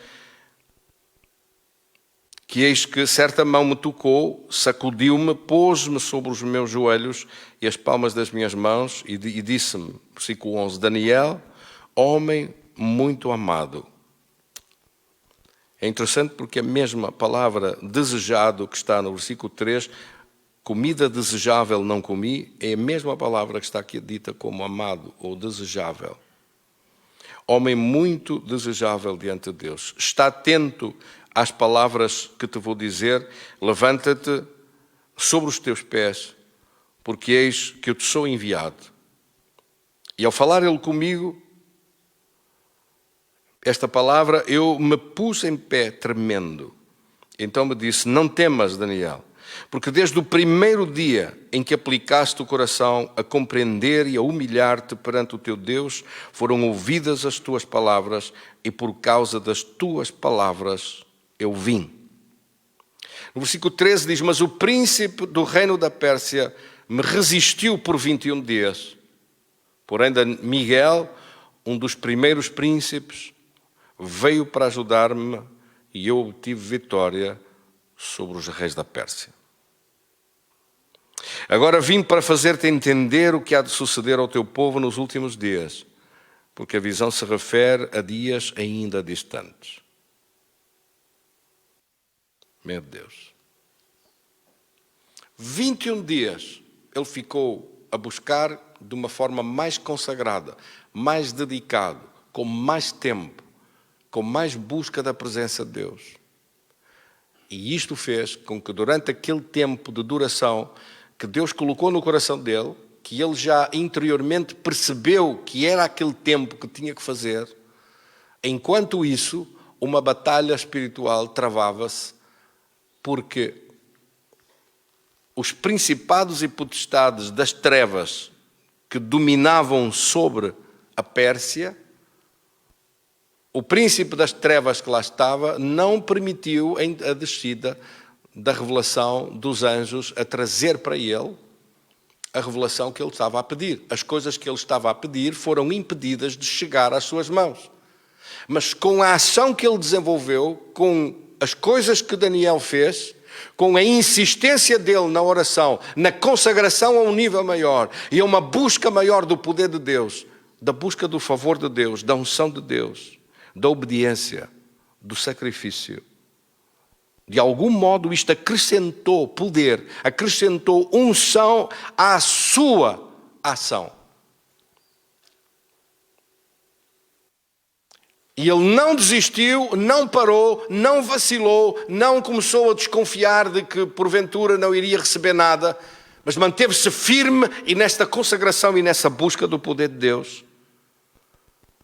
que eis que certa mão me tocou, sacudiu-me, pôs-me sobre os meus joelhos e as palmas das minhas mãos e disse-me, versículo 11, Daniel, homem muito amado. É interessante porque a mesma palavra desejado que está no versículo 3, comida desejável não comi, é a mesma palavra que está aqui dita como amado ou desejável. Homem muito desejável diante de Deus. Está atento às palavras que te vou dizer, levanta-te sobre os teus pés, porque eis que eu te sou enviado. E ao falar ele comigo, esta palavra, eu me pus em pé tremendo. Então me disse, não temas, Daniel, porque desde o primeiro dia em que aplicaste o coração a compreender e a humilhar-te perante o teu Deus, foram ouvidas as tuas palavras e por causa das tuas palavras eu vim. No versículo 13 diz, mas o príncipe do reino da Pérsia me resistiu por 21 dias. Porém, Miguel, um dos primeiros príncipes, veio para ajudar-me e eu obtive vitória sobre os reis da Pérsia. Agora vim para fazer-te entender o que há de suceder ao teu povo nos últimos dias, porque a visão se refere a dias ainda distantes. Meu Deus. 21 dias ele ficou a buscar de uma forma mais consagrada, mais dedicado, com mais tempo, com mais busca da presença de Deus. E isto fez com que durante aquele tempo de duração que Deus colocou no coração dele, que ele já interiormente percebeu que era aquele tempo que tinha que fazer, enquanto isso, uma batalha espiritual travava-se, porque os principados e potestades das trevas que dominavam sobre a Pérsia, o príncipe das trevas que lá estava não permitiu a descida da revelação dos anjos a trazer para ele a revelação que ele estava a pedir. As coisas que ele estava a pedir foram impedidas de chegar às suas mãos. Mas com a ação que ele desenvolveu, com as coisas que Daniel fez, com a insistência dele na oração, na consagração a um nível maior e a uma busca maior do poder de Deus, da busca do favor de Deus, da unção de Deus, da obediência, do sacrifício. De algum modo isto acrescentou poder, acrescentou unção à sua ação. E ele não desistiu, não parou, não vacilou, não começou a desconfiar de que porventura não iria receber nada, mas manteve-se firme e nesta consagração e nessa busca do poder de Deus.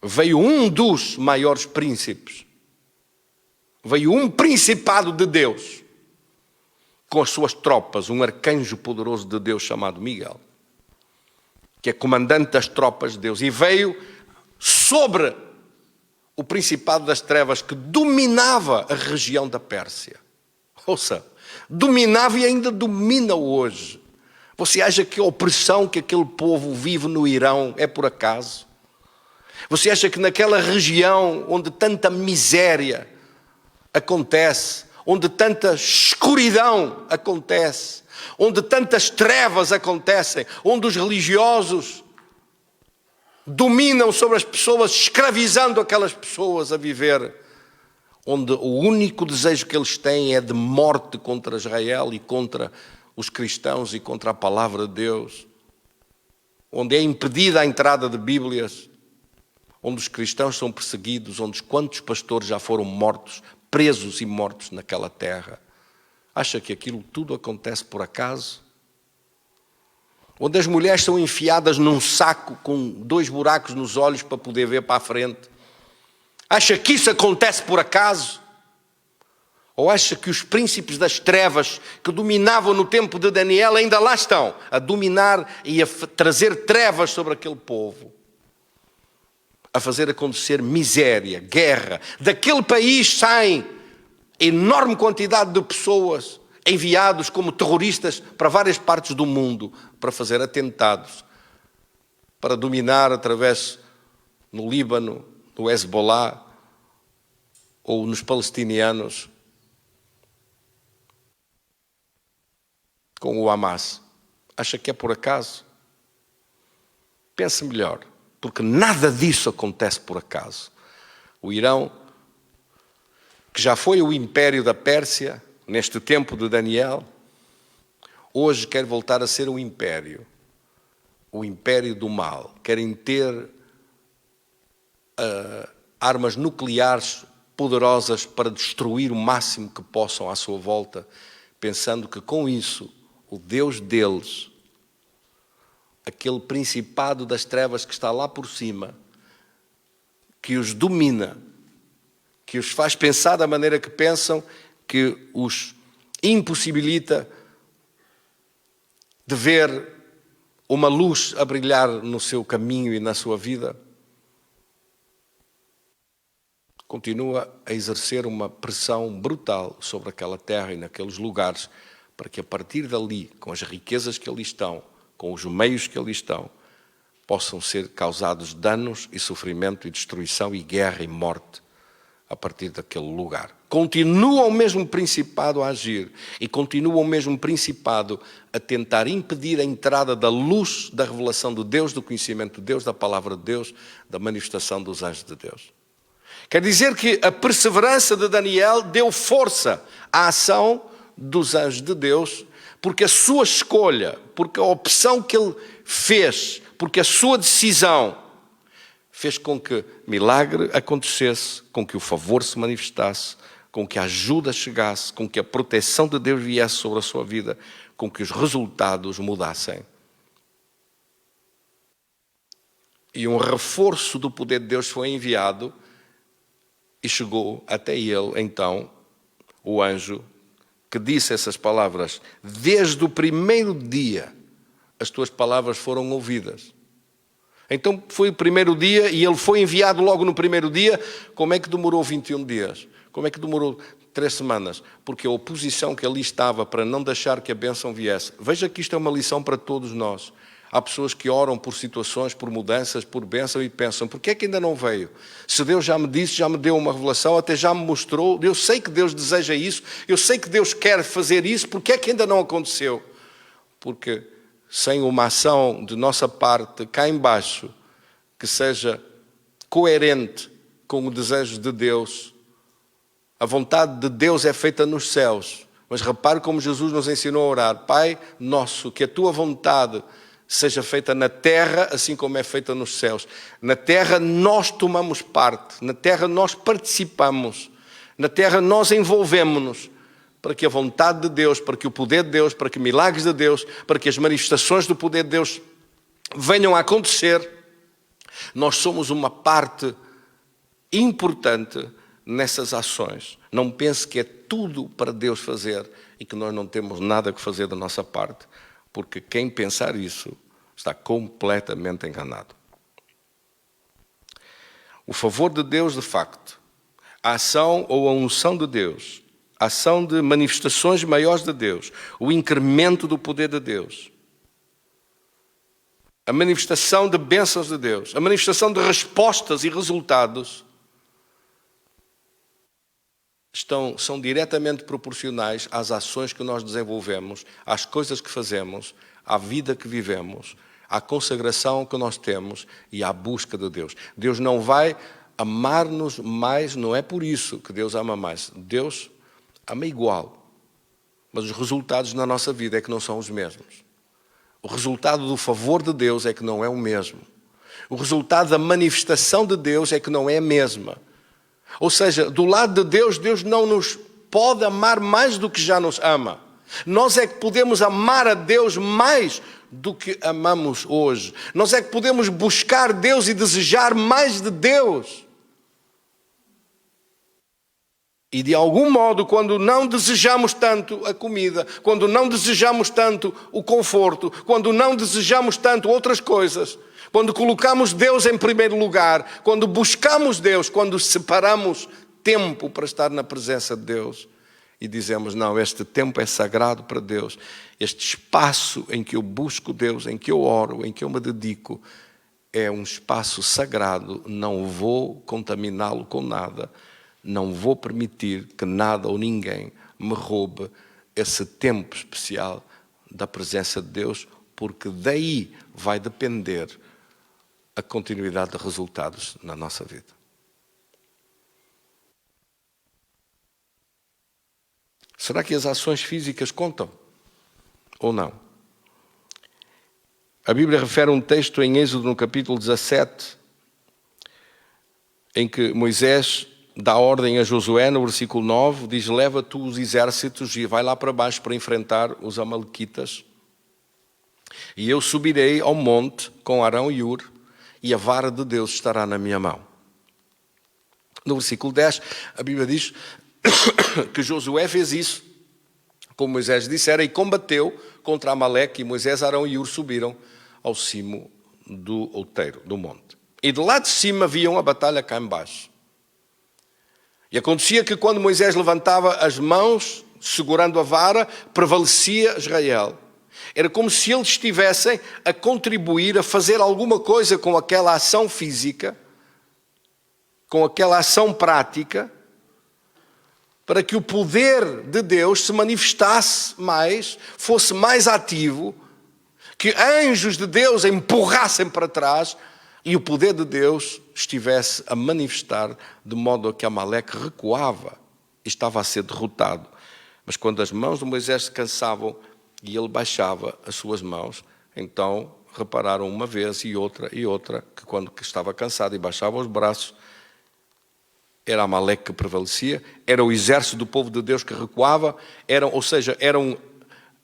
Veio um dos maiores príncipes. Veio um principado de Deus com as suas tropas, um arcanjo poderoso de Deus chamado Miguel, que é comandante das tropas de Deus, e veio sobre o principado das trevas que dominava a região da Pérsia. Ouça, dominava e ainda domina hoje. Você acha que a opressão que aquele povo vive no Irão é por acaso? Você acha que naquela região onde tanta miséria acontece, onde tanta escuridão acontece, onde tantas trevas acontecem, onde os religiosos dominam sobre as pessoas, escravizando aquelas pessoas a viver, onde o único desejo que eles têm é de morte contra Israel e contra os cristãos e contra a palavra de Deus, onde é impedida a entrada de Bíblias, onde os cristãos são perseguidos, onde quantos pastores já foram mortos, presos e mortos naquela terra. Acha que aquilo tudo acontece por acaso? Onde as mulheres são enfiadas num saco com 2 buracos nos olhos para poder ver para a frente. Acha que isso acontece por acaso? Ou acha que os príncipes das trevas que dominavam no tempo de Daniel ainda lá estão, a dominar e a trazer trevas sobre aquele povo? A fazer acontecer miséria, guerra. Daquele país saem enorme quantidade de pessoas enviados como terroristas para várias partes do mundo para fazer atentados, para dominar através no Líbano, no Hezbollah ou nos palestinianos com o Hamas. Acha que é por acaso? Pense melhor, porque nada disso acontece por acaso. O Irão, que já foi o império da Pérsia, neste tempo de Daniel, hoje quer voltar a ser o império do mal. Querem ter armas nucleares poderosas para destruir o máximo que possam à sua volta, pensando que com isso o Deus deles, aquele principado das trevas que está lá por cima, que os domina, que os faz pensar da maneira que pensam, que os impossibilita de ver uma luz a brilhar no seu caminho e na sua vida, continua a exercer uma pressão brutal sobre aquela terra e naqueles lugares, para que a partir dali, com as riquezas que ali estão, com os meios que ali estão, possam ser causados danos e sofrimento e destruição e guerra e morte a partir daquele lugar. Continua o mesmo principado a agir e continua o mesmo principado a tentar impedir a entrada da luz da revelação de Deus, do conhecimento de Deus, da palavra de Deus, da manifestação dos anjos de Deus. Quer dizer que a perseverança de Daniel deu força à ação dos anjos de Deus, porque a sua escolha, porque a opção que ele fez, porque a sua decisão fez com que milagre acontecesse, com que o favor se manifestasse, com que a ajuda chegasse, com que a proteção de Deus viesse sobre a sua vida, com que os resultados mudassem. E um reforço do poder de Deus foi enviado e chegou até ele, então, o anjo que disse essas palavras: desde o primeiro dia as tuas palavras foram ouvidas. Então foi o primeiro dia e ele foi enviado logo no primeiro dia. Como é que demorou 21 dias? Como é que demorou 3 semanas? Porque a oposição que ali estava para não deixar que a bênção viesse. Veja que isto é uma lição para todos nós. Há pessoas que oram por situações, por mudanças, por bênção e pensam: porquê é que ainda não veio? Se Deus já me disse, já me deu uma revelação, até já me mostrou, eu sei que Deus deseja isso, eu sei que Deus quer fazer isso, porquê é que ainda não aconteceu? Porque sem uma ação de nossa parte cá embaixo, que seja coerente com o desejo de Deus, a vontade de Deus é feita nos céus. Mas repare como Jesus nos ensinou a orar: Pai nosso, que a tua vontade seja feita na terra, assim como é feita nos céus. Na terra nós tomamos parte, na terra nós participamos, na terra nós envolvemos-nos, para que a vontade de Deus, para que o poder de Deus, para que milagres de Deus, para que as manifestações do poder de Deus venham a acontecer. Nós somos uma parte importante nessas ações. Não pense que é tudo para Deus fazer e que nós não temos nada que fazer da nossa parte, porque quem pensar isso está completamente enganado. O favor de Deus, de facto, a ação ou a unção de Deus, a ação de manifestações maiores de Deus, o incremento do poder de Deus, a manifestação de bênçãos de Deus, a manifestação de respostas e resultados são diretamente proporcionais às ações que nós desenvolvemos, às coisas que fazemos, à vida que vivemos, à consagração que nós temos e à busca de Deus. Deus não vai amar-nos mais, não é por isso que Deus ama mais. Deus ama igual, mas os resultados na nossa vida é que não são os mesmos. O resultado do favor de Deus é que não é o mesmo. O resultado da manifestação de Deus é que não é a mesma. Ou seja, do lado de Deus, Deus não nos pode amar mais do que já nos ama. Nós é que podemos amar a Deus mais do que amamos hoje. Nós é que podemos buscar Deus e desejar mais de Deus. E de algum modo, quando não desejamos tanto a comida, quando não desejamos tanto o conforto, quando não desejamos tanto outras coisas, quando colocamos Deus em primeiro lugar, quando buscamos Deus, quando separamos tempo para estar na presença de Deus, e dizemos, não, este tempo é sagrado para Deus, este espaço em que eu busco Deus, em que eu oro, em que eu me dedico, é um espaço sagrado, não vou contaminá-lo com nada, não vou permitir que nada ou ninguém me roube esse tempo especial da presença de Deus, porque daí vai depender a continuidade de resultados na nossa vida. Será que as ações físicas contam? Ou não? A Bíblia refere um texto em Êxodo, no capítulo 17, em que Moisés dá ordem a Josué, no versículo 9, diz, leva tu os exércitos e vai lá para baixo para enfrentar os amalequitas. E eu subirei ao monte com Arão e Hur, e a vara de Deus estará na minha mão. No versículo 10, a Bíblia diz que Josué fez isso, como Moisés dissera, e combateu contra Amaleque, e Moisés, Arão e Hur subiram ao cimo do outeiro, do monte. E de lá de cima viam a batalha cá embaixo. E acontecia que quando Moisés levantava as mãos, segurando a vara, prevalecia Israel. Era como se eles estivessem a contribuir, a fazer alguma coisa com aquela ação física, com aquela ação prática, para que o poder de Deus se manifestasse mais, fosse mais ativo, que anjos de Deus empurrassem para trás e o poder de Deus estivesse a manifestar de modo a que Amaleque recuava e estava a ser derrotado. Mas quando as mãos de Moisés se cansavam e ele baixava as suas mãos, então repararam uma vez e outra, que quando estava cansado e baixava os braços, era Amaleque que prevalecia, era o exército do povo de Deus que recuava, eram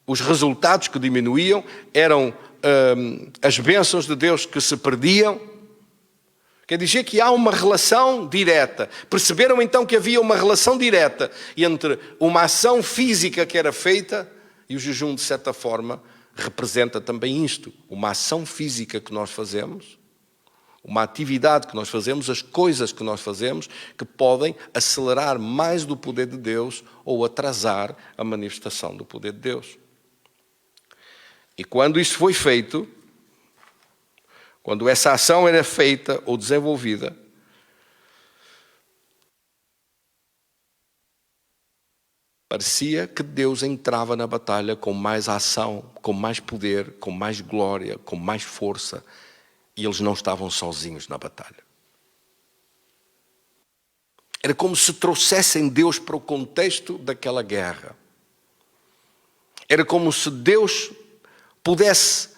os resultados que diminuíam, eram as bênçãos de Deus que se perdiam. Quer dizer que há uma relação direta. Perceberam então que havia uma relação direta entre uma ação física que era feita e o jejum, de certa forma, representa também isto. Uma ação física que nós fazemos, uma atividade que nós fazemos, as coisas que nós fazemos, que podem acelerar mais do poder de Deus ou atrasar a manifestação do poder de Deus. E quando isso foi feito, quando essa ação era feita ou desenvolvida, parecia que Deus entrava na batalha com mais ação, com mais poder, com mais glória, com mais força, e eles não estavam sozinhos na batalha. Era como se trouxessem Deus para o contexto daquela guerra. Era como se Deus pudesse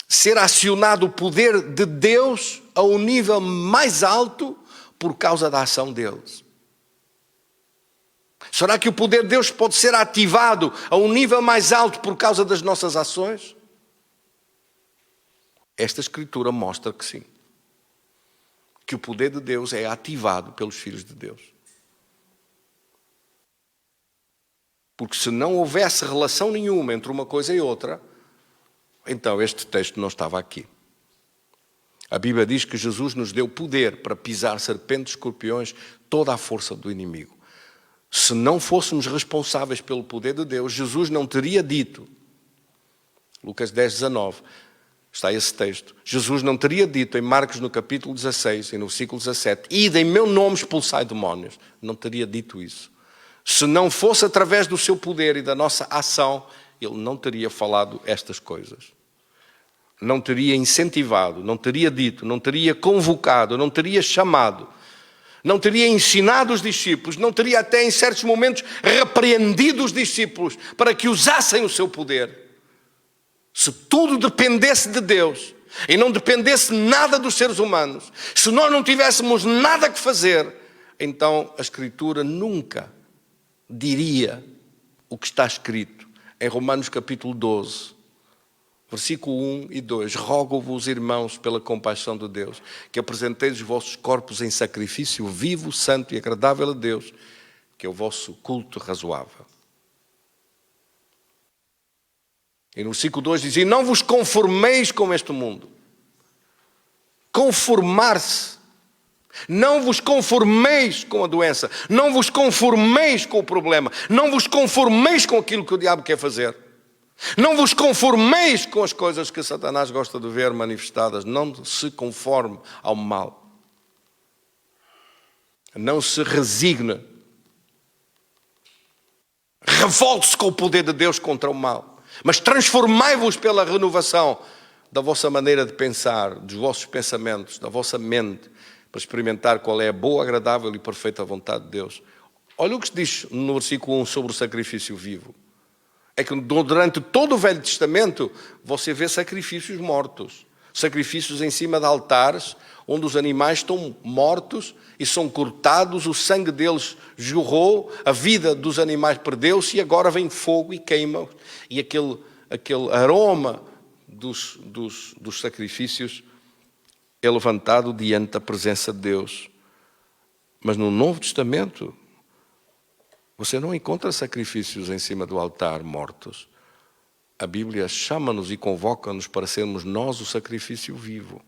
ser acionado o poder de Deus a um nível mais alto por causa da ação deles. Será que o poder de Deus pode ser ativado a um nível mais alto por causa das nossas ações? Esta Escritura mostra que sim. Que o poder de Deus é ativado pelos filhos de Deus. Porque se não houvesse relação nenhuma entre uma coisa e outra, então este texto não estava aqui. A Bíblia diz que Jesus nos deu poder para pisar serpentes, escorpiões, toda a força do inimigo. Se não fôssemos responsáveis pelo poder de Deus, Jesus não teria dito, Lucas 10, 19, está esse texto, Jesus não teria dito em Marcos no capítulo 16 e no versículo 17, ide em meu nome expulsai demónios. Não teria dito isso. Se não fosse através do seu poder e da nossa ação, ele não teria falado estas coisas. Não teria incentivado, não teria dito, não teria convocado, não teria chamado, não teria ensinado os discípulos, não teria até em certos momentos repreendido os discípulos para que usassem o seu poder. Se tudo dependesse de Deus e não dependesse nada dos seres humanos, se nós não tivéssemos nada que fazer, então a Escritura nunca diria o que está escrito em Romanos capítulo 12, versículo 1 e 2. Rogo-vos, irmãos, pela compaixão de Deus, que apresenteis os vossos corpos em sacrifício vivo, santo e agradável a Deus, que é o vosso culto razoável. E no versículo 2 diz, e não vos conformeis com este mundo. Conformar-se Não vos conformeis com a doença. Não vos conformeis com o problema. Não vos conformeis com aquilo que o diabo quer fazer. Não vos conformeis com as coisas que Satanás gosta de ver manifestadas. Não se conforme ao mal. Não se resigne. Revolte-se com o poder de Deus contra o mal. Mas transformai-vos pela renovação da vossa maneira de pensar, dos vossos pensamentos, da vossa mente, para experimentar qual é a boa, agradável e perfeita vontade de Deus. Olha o que se diz no versículo 1 sobre o sacrifício vivo. É que durante todo o Velho Testamento você vê sacrifícios mortos. Sacrifícios em cima de altares, onde os animais estão mortos e são cortados, o sangue deles jorrou, a vida dos animais perdeu-se e agora vem fogo e queima. E aquele aroma dos sacrifícios é levantado diante da presença de Deus. Mas no Novo Testamento, você não encontra sacrifícios em cima do altar mortos. A Bíblia chama-nos e convoca-nos para sermos nós o sacrifício vivo.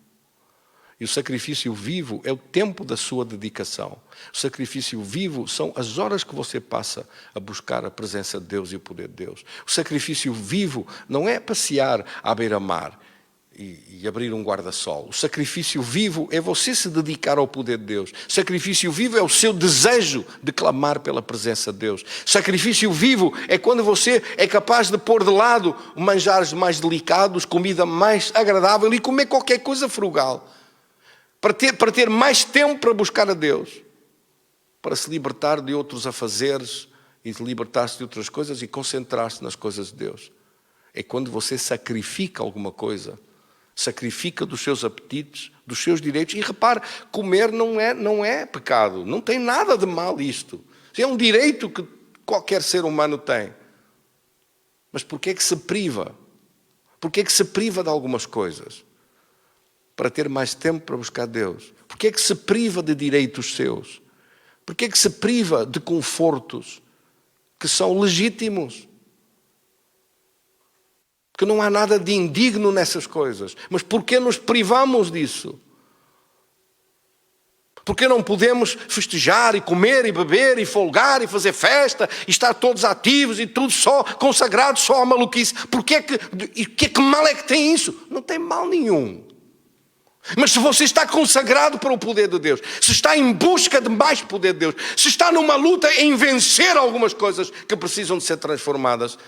E o sacrifício vivo é o tempo da sua dedicação. O sacrifício vivo são as horas que você passa a buscar a presença de Deus e o poder de Deus. O sacrifício vivo não é passear à beira-mar e abrir um guarda-sol. O sacrifício vivo é você se dedicar ao poder de Deus. O sacrifício vivo é o seu desejo de clamar pela presença de Deus. O sacrifício vivo é quando você é capaz de pôr de lado manjares mais delicados, comida mais agradável e comer qualquer coisa frugal. Para ter mais tempo para buscar a Deus. Para se libertar de outros afazeres e de libertar-se de outras coisas e concentrar-se nas coisas de Deus. É quando você sacrifica alguma coisa. Sacrifica dos seus apetites, dos seus direitos. E repare, comer não é pecado. Não tem nada de mal isto. É um direito que qualquer ser humano tem. Mas porquê é que se priva? Porquê é que se priva de algumas coisas? Para ter mais tempo para buscar Deus. Porquê é que se priva de direitos seus? Porquê é que se priva de confortos que são legítimos? Que não há nada de indigno nessas coisas. Mas porquê nos privamos disso? Porquê não podemos festejar e comer e beber e folgar e fazer festa e estar todos ativos e tudo só consagrados só à maluquice? Que mal é que tem isso? Não tem mal nenhum. Mas se você está consagrado para o poder de Deus, se está em busca de mais poder de Deus, se está numa luta em vencer algumas coisas que precisam de ser transformadas,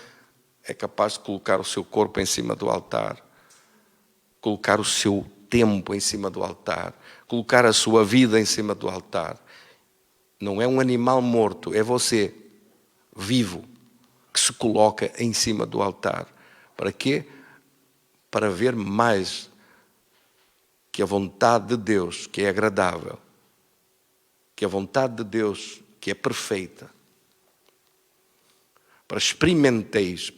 é capaz de colocar o seu corpo em cima do altar, colocar o seu tempo em cima do altar, colocar a sua vida em cima do altar. Não é um animal morto, é você, vivo, que se coloca em cima do altar. Para quê? Para ver mais que a vontade de Deus, que é agradável, que a vontade de Deus, que é perfeita, para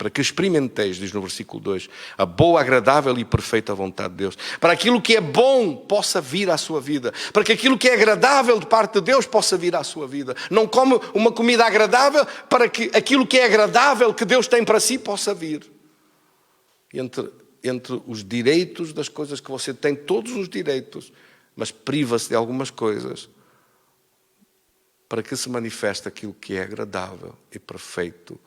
que experimenteis, diz no versículo 2, a boa, agradável e perfeita vontade de Deus. Para aquilo que é bom possa vir à sua vida. Para que aquilo que é agradável de parte de Deus possa vir à sua vida. Não come uma comida agradável para que aquilo que é agradável que Deus tem para si possa vir. Entre os direitos das coisas que você tem, todos os direitos, mas priva-se de algumas coisas para que se manifeste aquilo que é agradável e perfeito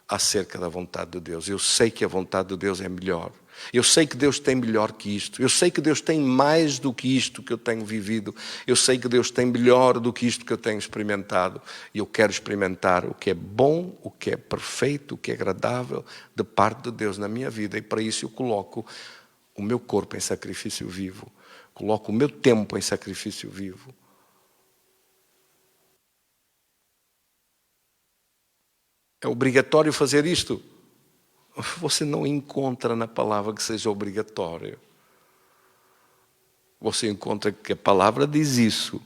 acerca da vontade de Deus. Eu sei que a vontade de Deus é melhor. Eu sei que Deus tem melhor que isto. Eu sei que Deus tem mais do que isto que eu tenho vivido. Eu sei que Deus tem melhor do que isto que eu tenho experimentado. E eu quero experimentar o que é bom, o que é perfeito, o que é agradável de parte de Deus na minha vida. E para isso eu coloco o meu corpo em sacrifício vivo. Coloco o meu tempo em sacrifício vivo. É obrigatório fazer isto? Você não encontra na palavra que seja obrigatório. Você encontra que a palavra diz isso.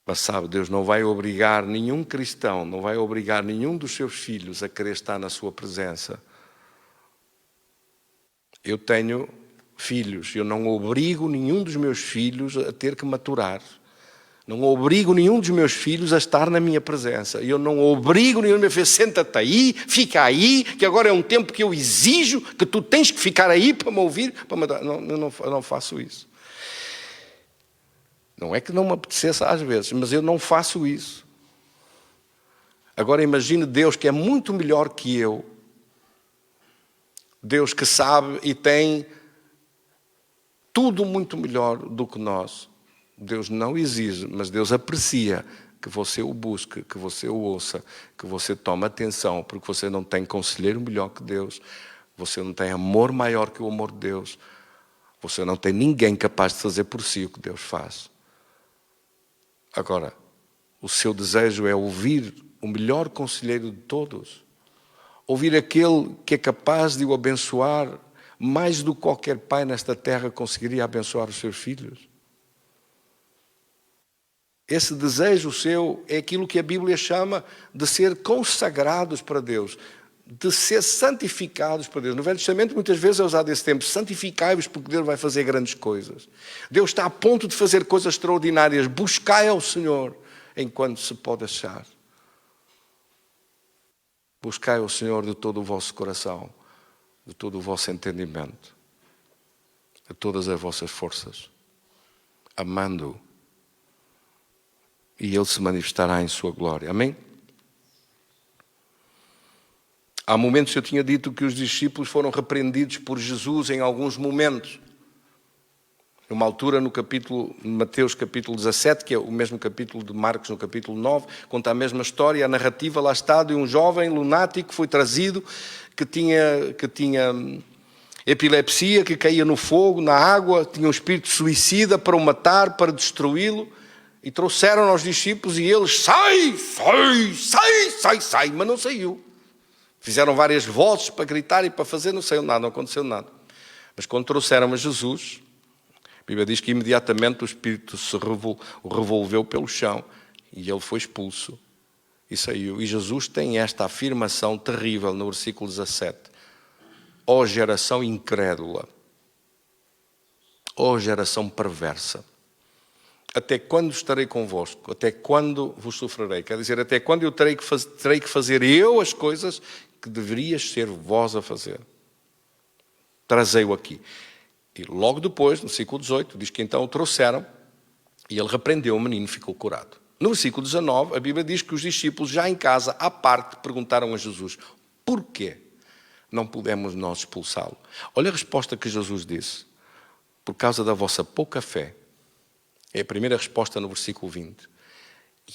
Mas sabe, Deus não vai obrigar nenhum cristão, não vai obrigar nenhum dos seus filhos a querer estar na sua presença. Eu tenho filhos, eu não obrigo nenhum dos meus filhos a ter que maturar. Não obrigo nenhum dos meus filhos a estar na minha presença. Eu não obrigo nenhum dos meus filhos, senta-te aí, fica aí, que agora é um tempo que eu exijo que tu tens que ficar aí para me ouvir. Eu não faço isso. Não é que não me apetecesse às vezes, mas eu não faço isso. Agora imagine Deus que é muito melhor que eu. Deus que sabe e tem tudo muito melhor do que nós. Deus não exige, mas Deus aprecia que você o busque, que você o ouça, que você tome atenção, porque você não tem conselheiro melhor que Deus, você não tem amor maior que o amor de Deus, você não tem ninguém capaz de fazer por si o que Deus faz. Agora, o seu desejo é ouvir o melhor conselheiro de todos, ouvir aquele que é capaz de o abençoar mais do que qualquer pai nesta terra conseguiria abençoar os seus filhos. Esse desejo seu é aquilo que a Bíblia chama de ser consagrados para Deus, de ser santificados para Deus. No Velho Testamento muitas vezes é usado esse tempo, santificai-vos porque Deus vai fazer grandes coisas. Deus está a ponto de fazer coisas extraordinárias, buscai ao Senhor enquanto se pode achar. Buscai ao Senhor de todo o vosso coração, de todo o vosso entendimento, de todas as vossas forças, amando-o. E Ele se manifestará em sua glória. Amém? Há momentos eu tinha dito que os discípulos foram repreendidos por Jesus em alguns momentos. Numa altura no Mateus capítulo 17, que é o mesmo capítulo de Marcos no capítulo 9, conta a mesma história, a narrativa lá está de um jovem lunático que foi trazido, que tinha epilepsia, que caía no fogo, na água, tinha um espírito suicida para o matar, para destruí-lo. E trouxeram aos discípulos e eles, sai, mas não saiu. Fizeram várias vozes para gritar e para fazer, não saiu nada, não aconteceu nada. Mas quando trouxeram a Jesus, a Bíblia diz que imediatamente o espírito se revolveu pelo chão e ele foi expulso e saiu. E Jesus tem esta afirmação terrível no versículo 17. Ó geração incrédula, ó geração perversa. Até quando estarei convosco? Até quando vos sofrerei? Quer dizer, até quando eu terei que fazer eu as coisas que deverias ser vós a fazer? Trazei-o aqui. E logo depois, no versículo 18, diz que então o trouxeram e ele repreendeu o menino e ficou curado. No versículo 19, a Bíblia diz que os discípulos, já em casa, à parte, perguntaram a Jesus: porquê não pudemos nós expulsá-lo? Olha a resposta que Jesus disse: por causa da vossa pouca fé. É a primeira resposta no versículo 20.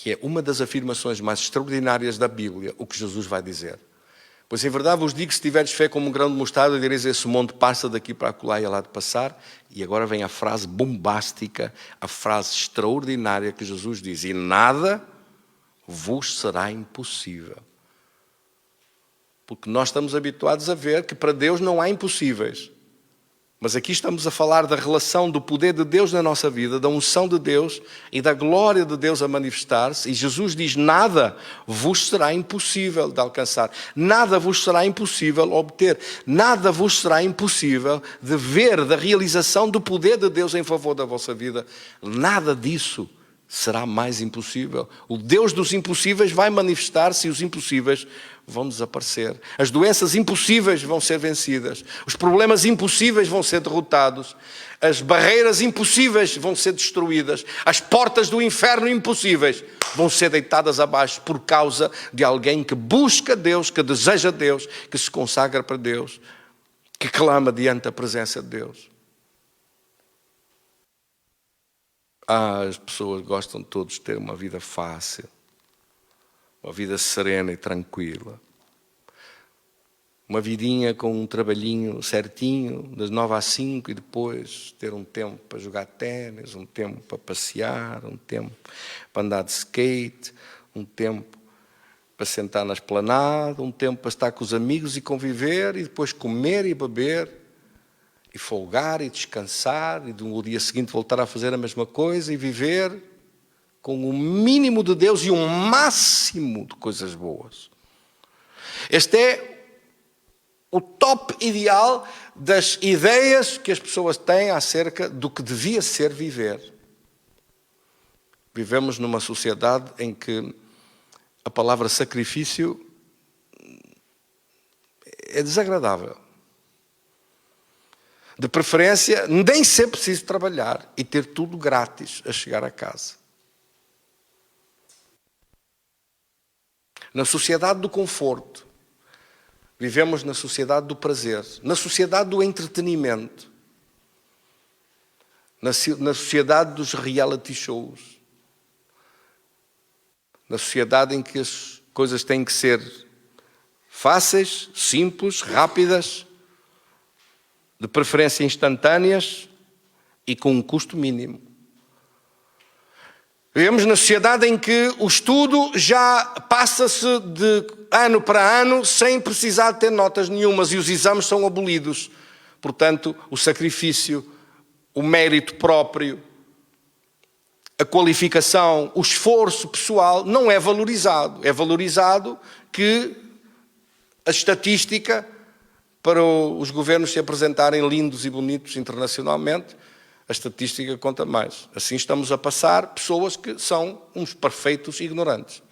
E é uma das afirmações mais extraordinárias da Bíblia, o que Jesus vai dizer. Pois em verdade vos digo que se tiveres fé como um grão de mostarda, direis a esse monte, passa daqui para acolá e lá de passar. E agora vem a frase bombástica, a frase extraordinária que Jesus diz: e nada vos será impossível. Porque nós estamos habituados a ver que para Deus não há impossíveis. Mas aqui estamos a falar da relação do poder de Deus na nossa vida, da unção de Deus e da glória de Deus a manifestar-se. E Jesus diz: nada vos será impossível de alcançar. Nada vos será impossível obter. Nada vos será impossível de ver da realização do poder de Deus em favor da vossa vida. Nada disso será mais impossível. O Deus dos impossíveis vai manifestar-se e os impossíveis vão desaparecer. As doenças impossíveis vão ser vencidas. Os problemas impossíveis vão ser derrotados. As barreiras impossíveis vão ser destruídas. As portas do inferno impossíveis vão ser deitadas abaixo por causa de alguém que busca Deus, que deseja Deus, que se consagra para Deus, que clama diante da presença de Deus. As pessoas gostam todos de ter uma vida fácil, uma vida serena e tranquila. Uma vidinha com um trabalhinho certinho, das 9 às 5, e depois ter um tempo para jogar ténis, um tempo para passear, um tempo para andar de skate, um tempo para sentar na esplanada, um tempo para estar com os amigos e conviver, e depois comer e beber, e folgar e descansar, e no dia seguinte voltar a fazer a mesma coisa e viver com o mínimo de Deus e um máximo de coisas boas. Este é o top ideal das ideias que as pessoas têm acerca do que devia ser viver. Vivemos numa sociedade em que a palavra sacrifício é desagradável. De preferência, nem ser preciso trabalhar e ter tudo grátis a chegar a casa. Na sociedade do conforto, vivemos na sociedade do prazer, na sociedade do entretenimento, na sociedade dos reality shows, na sociedade em que as coisas têm que ser fáceis, simples, rápidas, de preferência instantâneas e com um custo mínimo. Vivemos na sociedade em que o estudo já passa-se de ano para ano sem precisar de ter notas nenhumas e os exames são abolidos. Portanto, o sacrifício, o mérito próprio, a qualificação, o esforço pessoal não é valorizado. É valorizado que a estatística, para os governos se apresentarem lindos e bonitos internacionalmente, a estatística conta mais. Assim estamos a passar pessoas que são uns perfeitos ignorantes.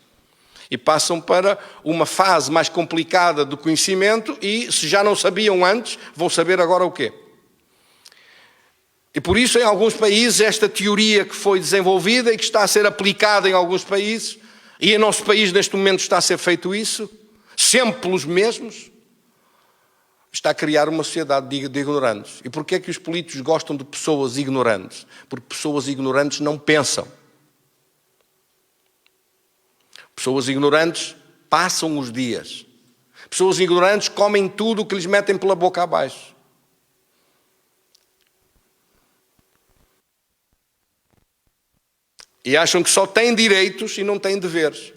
E passam para uma fase mais complicada do conhecimento e, se já não sabiam antes, vão saber agora o quê? E por isso, em alguns países, esta teoria que foi desenvolvida e que está a ser aplicada em alguns países, e em nosso país neste momento está a ser feito isso, sempre pelos mesmos, está a criar uma sociedade de ignorantes. E porquê é que os políticos gostam de pessoas ignorantes? Porque pessoas ignorantes não pensam. Pessoas ignorantes passam os dias. Pessoas ignorantes comem tudo o que lhes metem pela boca abaixo. E acham que só têm direitos e não têm deveres.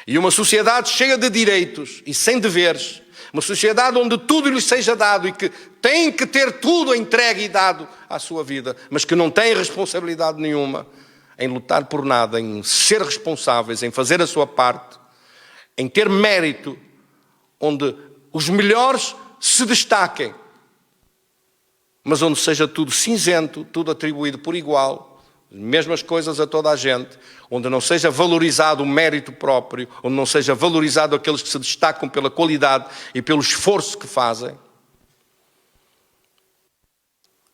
E uma sociedade cheia de direitos e sem deveres, uma sociedade onde tudo lhes seja dado e que têm que ter tudo entregue e dado à sua vida, mas que não têm responsabilidade nenhuma em lutar por nada, em ser responsáveis, em fazer a sua parte, em ter mérito, onde os melhores se destaquem, mas onde seja tudo cinzento, tudo atribuído por igual, mesmas coisas a toda a gente, onde não seja valorizado o mérito próprio, onde não seja valorizado aqueles que se destacam pela qualidade e pelo esforço que fazem.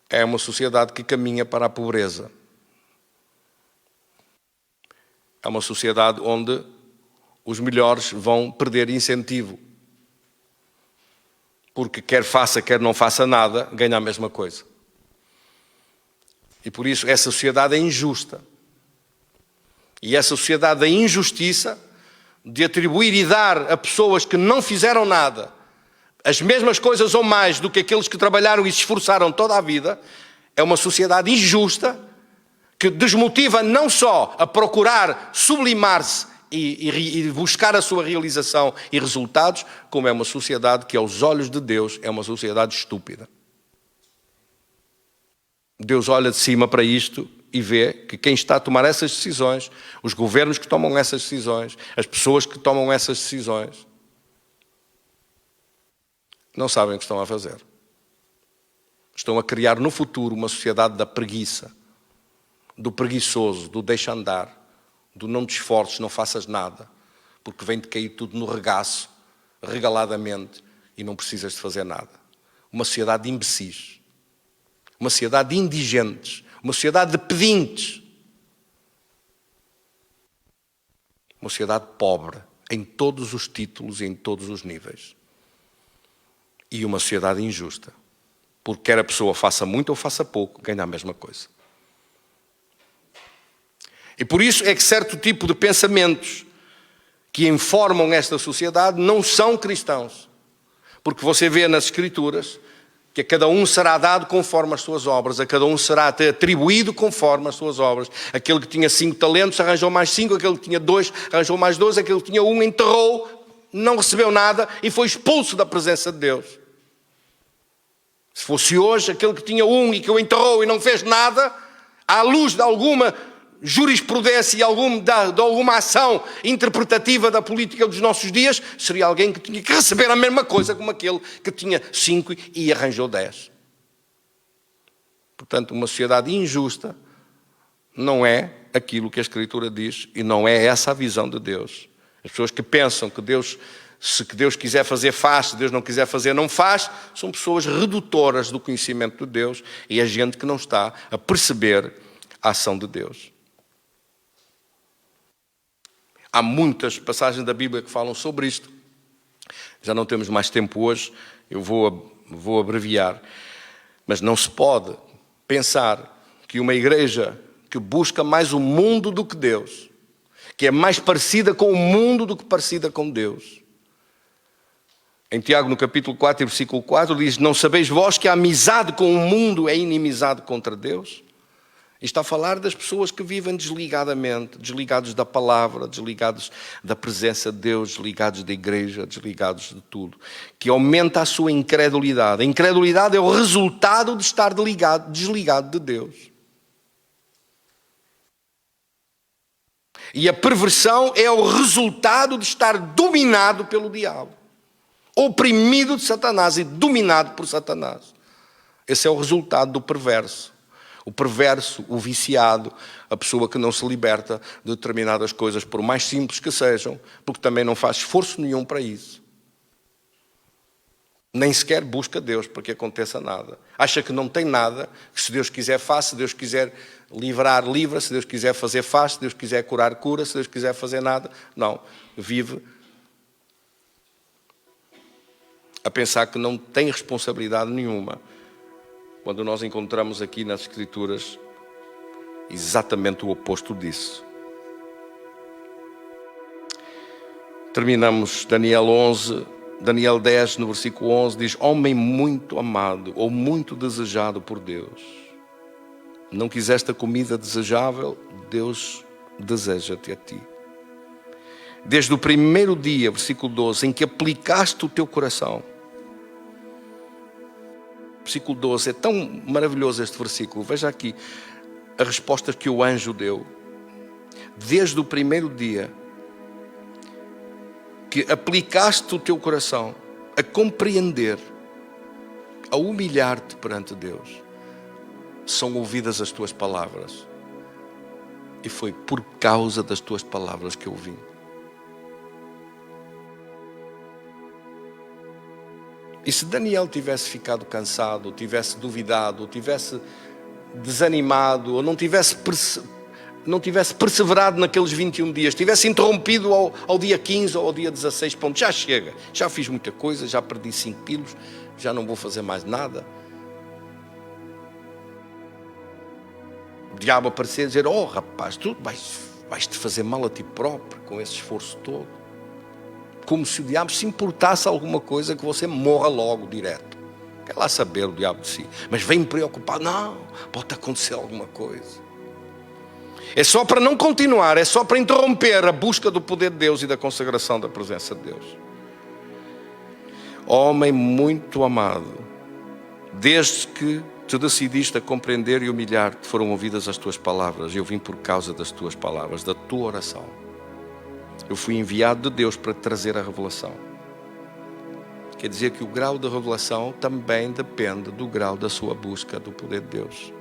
É uma sociedade que caminha para a pobreza. É uma sociedade onde os melhores vão perder incentivo. Porque quer faça, quer não faça nada, ganha a mesma coisa. E por isso essa sociedade é injusta. E essa sociedade da injustiça, de atribuir e dar a pessoas que não fizeram nada as mesmas coisas ou mais do que aqueles que trabalharam e se esforçaram toda a vida, é uma sociedade injusta que desmotiva não só a procurar sublimar-se e buscar a sua realização e resultados, como é uma sociedade que, aos olhos de Deus, é uma sociedade estúpida. Deus olha de cima para isto e vê que quem está a tomar essas decisões, os governos que tomam essas decisões, as pessoas que tomam essas decisões, não sabem o que estão a fazer. Estão a criar no futuro uma sociedade da preguiça, do preguiçoso, do deixa andar, do não te esforces, não faças nada, porque vem-te cair tudo no regaço, regaladamente, e não precisas de fazer nada. Uma sociedade de imbecis. Uma sociedade de indigentes, uma sociedade de pedintes, uma sociedade pobre em todos os títulos e em todos os níveis. E uma sociedade injusta, porque quer a pessoa faça muito ou faça pouco, ganha a mesma coisa. E por isso é que certo tipo de pensamentos que informam esta sociedade não são cristãos, porque você vê nas Escrituras que a cada um será dado conforme as suas obras, a cada um será atribuído conforme as suas obras. Aquele que tinha 5 talentos arranjou mais 5, aquele que tinha 2 arranjou mais 2, aquele que tinha 1 enterrou, não recebeu nada e foi expulso da presença de Deus. Se fosse hoje, aquele que tinha 1 e que o enterrou e não fez nada, à luz de alguma jurisprudência e de alguma ação interpretativa da política dos nossos dias, seria alguém que tinha que receber a mesma coisa como aquele que tinha 5 e arranjou 10. Portanto, uma sociedade injusta não é aquilo que a Escritura diz e não é essa a visão de Deus. As pessoas que pensam que Deus Se que Deus quiser fazer, faz. Se Deus não quiser fazer, não faz. São pessoas redutoras do conhecimento de Deus e é gente que não está a perceber a ação de Deus. Há muitas passagens da Bíblia que falam sobre isto. Já não temos mais tempo hoje, eu vou abreviar. Mas não se pode pensar que uma igreja que busca mais o mundo do que Deus, que é mais parecida com o mundo do que parecida com Deus. Em Tiago, no capítulo 4 e versículo 4, diz: não sabeis vós que a amizade com o mundo é inimizade contra Deus? E está a falar das pessoas que vivem desligadamente, desligados da palavra, desligados da presença de Deus, desligados da igreja, desligados de tudo. Que aumenta a sua incredulidade. A incredulidade é o resultado de estar desligado de Deus. E a perversão é o resultado de estar dominado pelo diabo. Oprimido de Satanás e dominado por Satanás. Esse é o resultado do perverso. O perverso, o viciado, a pessoa que não se liberta de determinadas coisas, por mais simples que sejam, porque também não faz esforço nenhum para isso. Nem sequer busca Deus para que aconteça nada. Acha que não tem nada, que se Deus quiser faz, se Deus quiser livrar, livra, se Deus quiser fazer faz, se Deus quiser curar, cura, se Deus quiser fazer nada, não. Vive a pensar que não tem responsabilidade nenhuma, quando nós encontramos aqui nas Escrituras exatamente o oposto disso. Terminamos Daniel 11, Daniel 10, no versículo 11, diz: homem muito amado ou muito desejado por Deus. Não quiseste a comida desejável, Deus deseja-te a ti. Desde o primeiro dia, versículo 12, em que aplicaste o teu coração. Versículo 12, é tão maravilhoso este versículo. Veja aqui a resposta que o anjo deu. Desde o primeiro dia que aplicaste o teu coração a compreender, a humilhar-te perante Deus, são ouvidas as tuas palavras. E foi por causa das tuas palavras que eu vim. E se Daniel tivesse ficado cansado, ou tivesse duvidado, ou tivesse desanimado, ou não tivesse perseverado naqueles 21 dias, tivesse interrompido ao dia 15 ou ao dia 16, ponto, já chega, já fiz muita coisa, já perdi 5 quilos, já não vou fazer mais nada. O diabo aparecer e dizer: oh rapaz, tu vais-te fazer mal a ti próprio com esse esforço todo. Como se o diabo se importasse alguma coisa que você morra logo direto. Quer lá saber o diabo de si. Mas vem preocupado. Não, pode acontecer alguma coisa. É só para não continuar, é só para interromper a busca do poder de Deus e da consagração da presença de Deus. Homem muito amado, desde que te decidiste a compreender e humilhar-te, foram ouvidas as tuas palavras. Eu vim por causa das tuas palavras, da tua oração. Eu fui enviado de Deus para trazer a revelação. Quer dizer que o grau da revelação também depende do grau da sua busca do poder de Deus.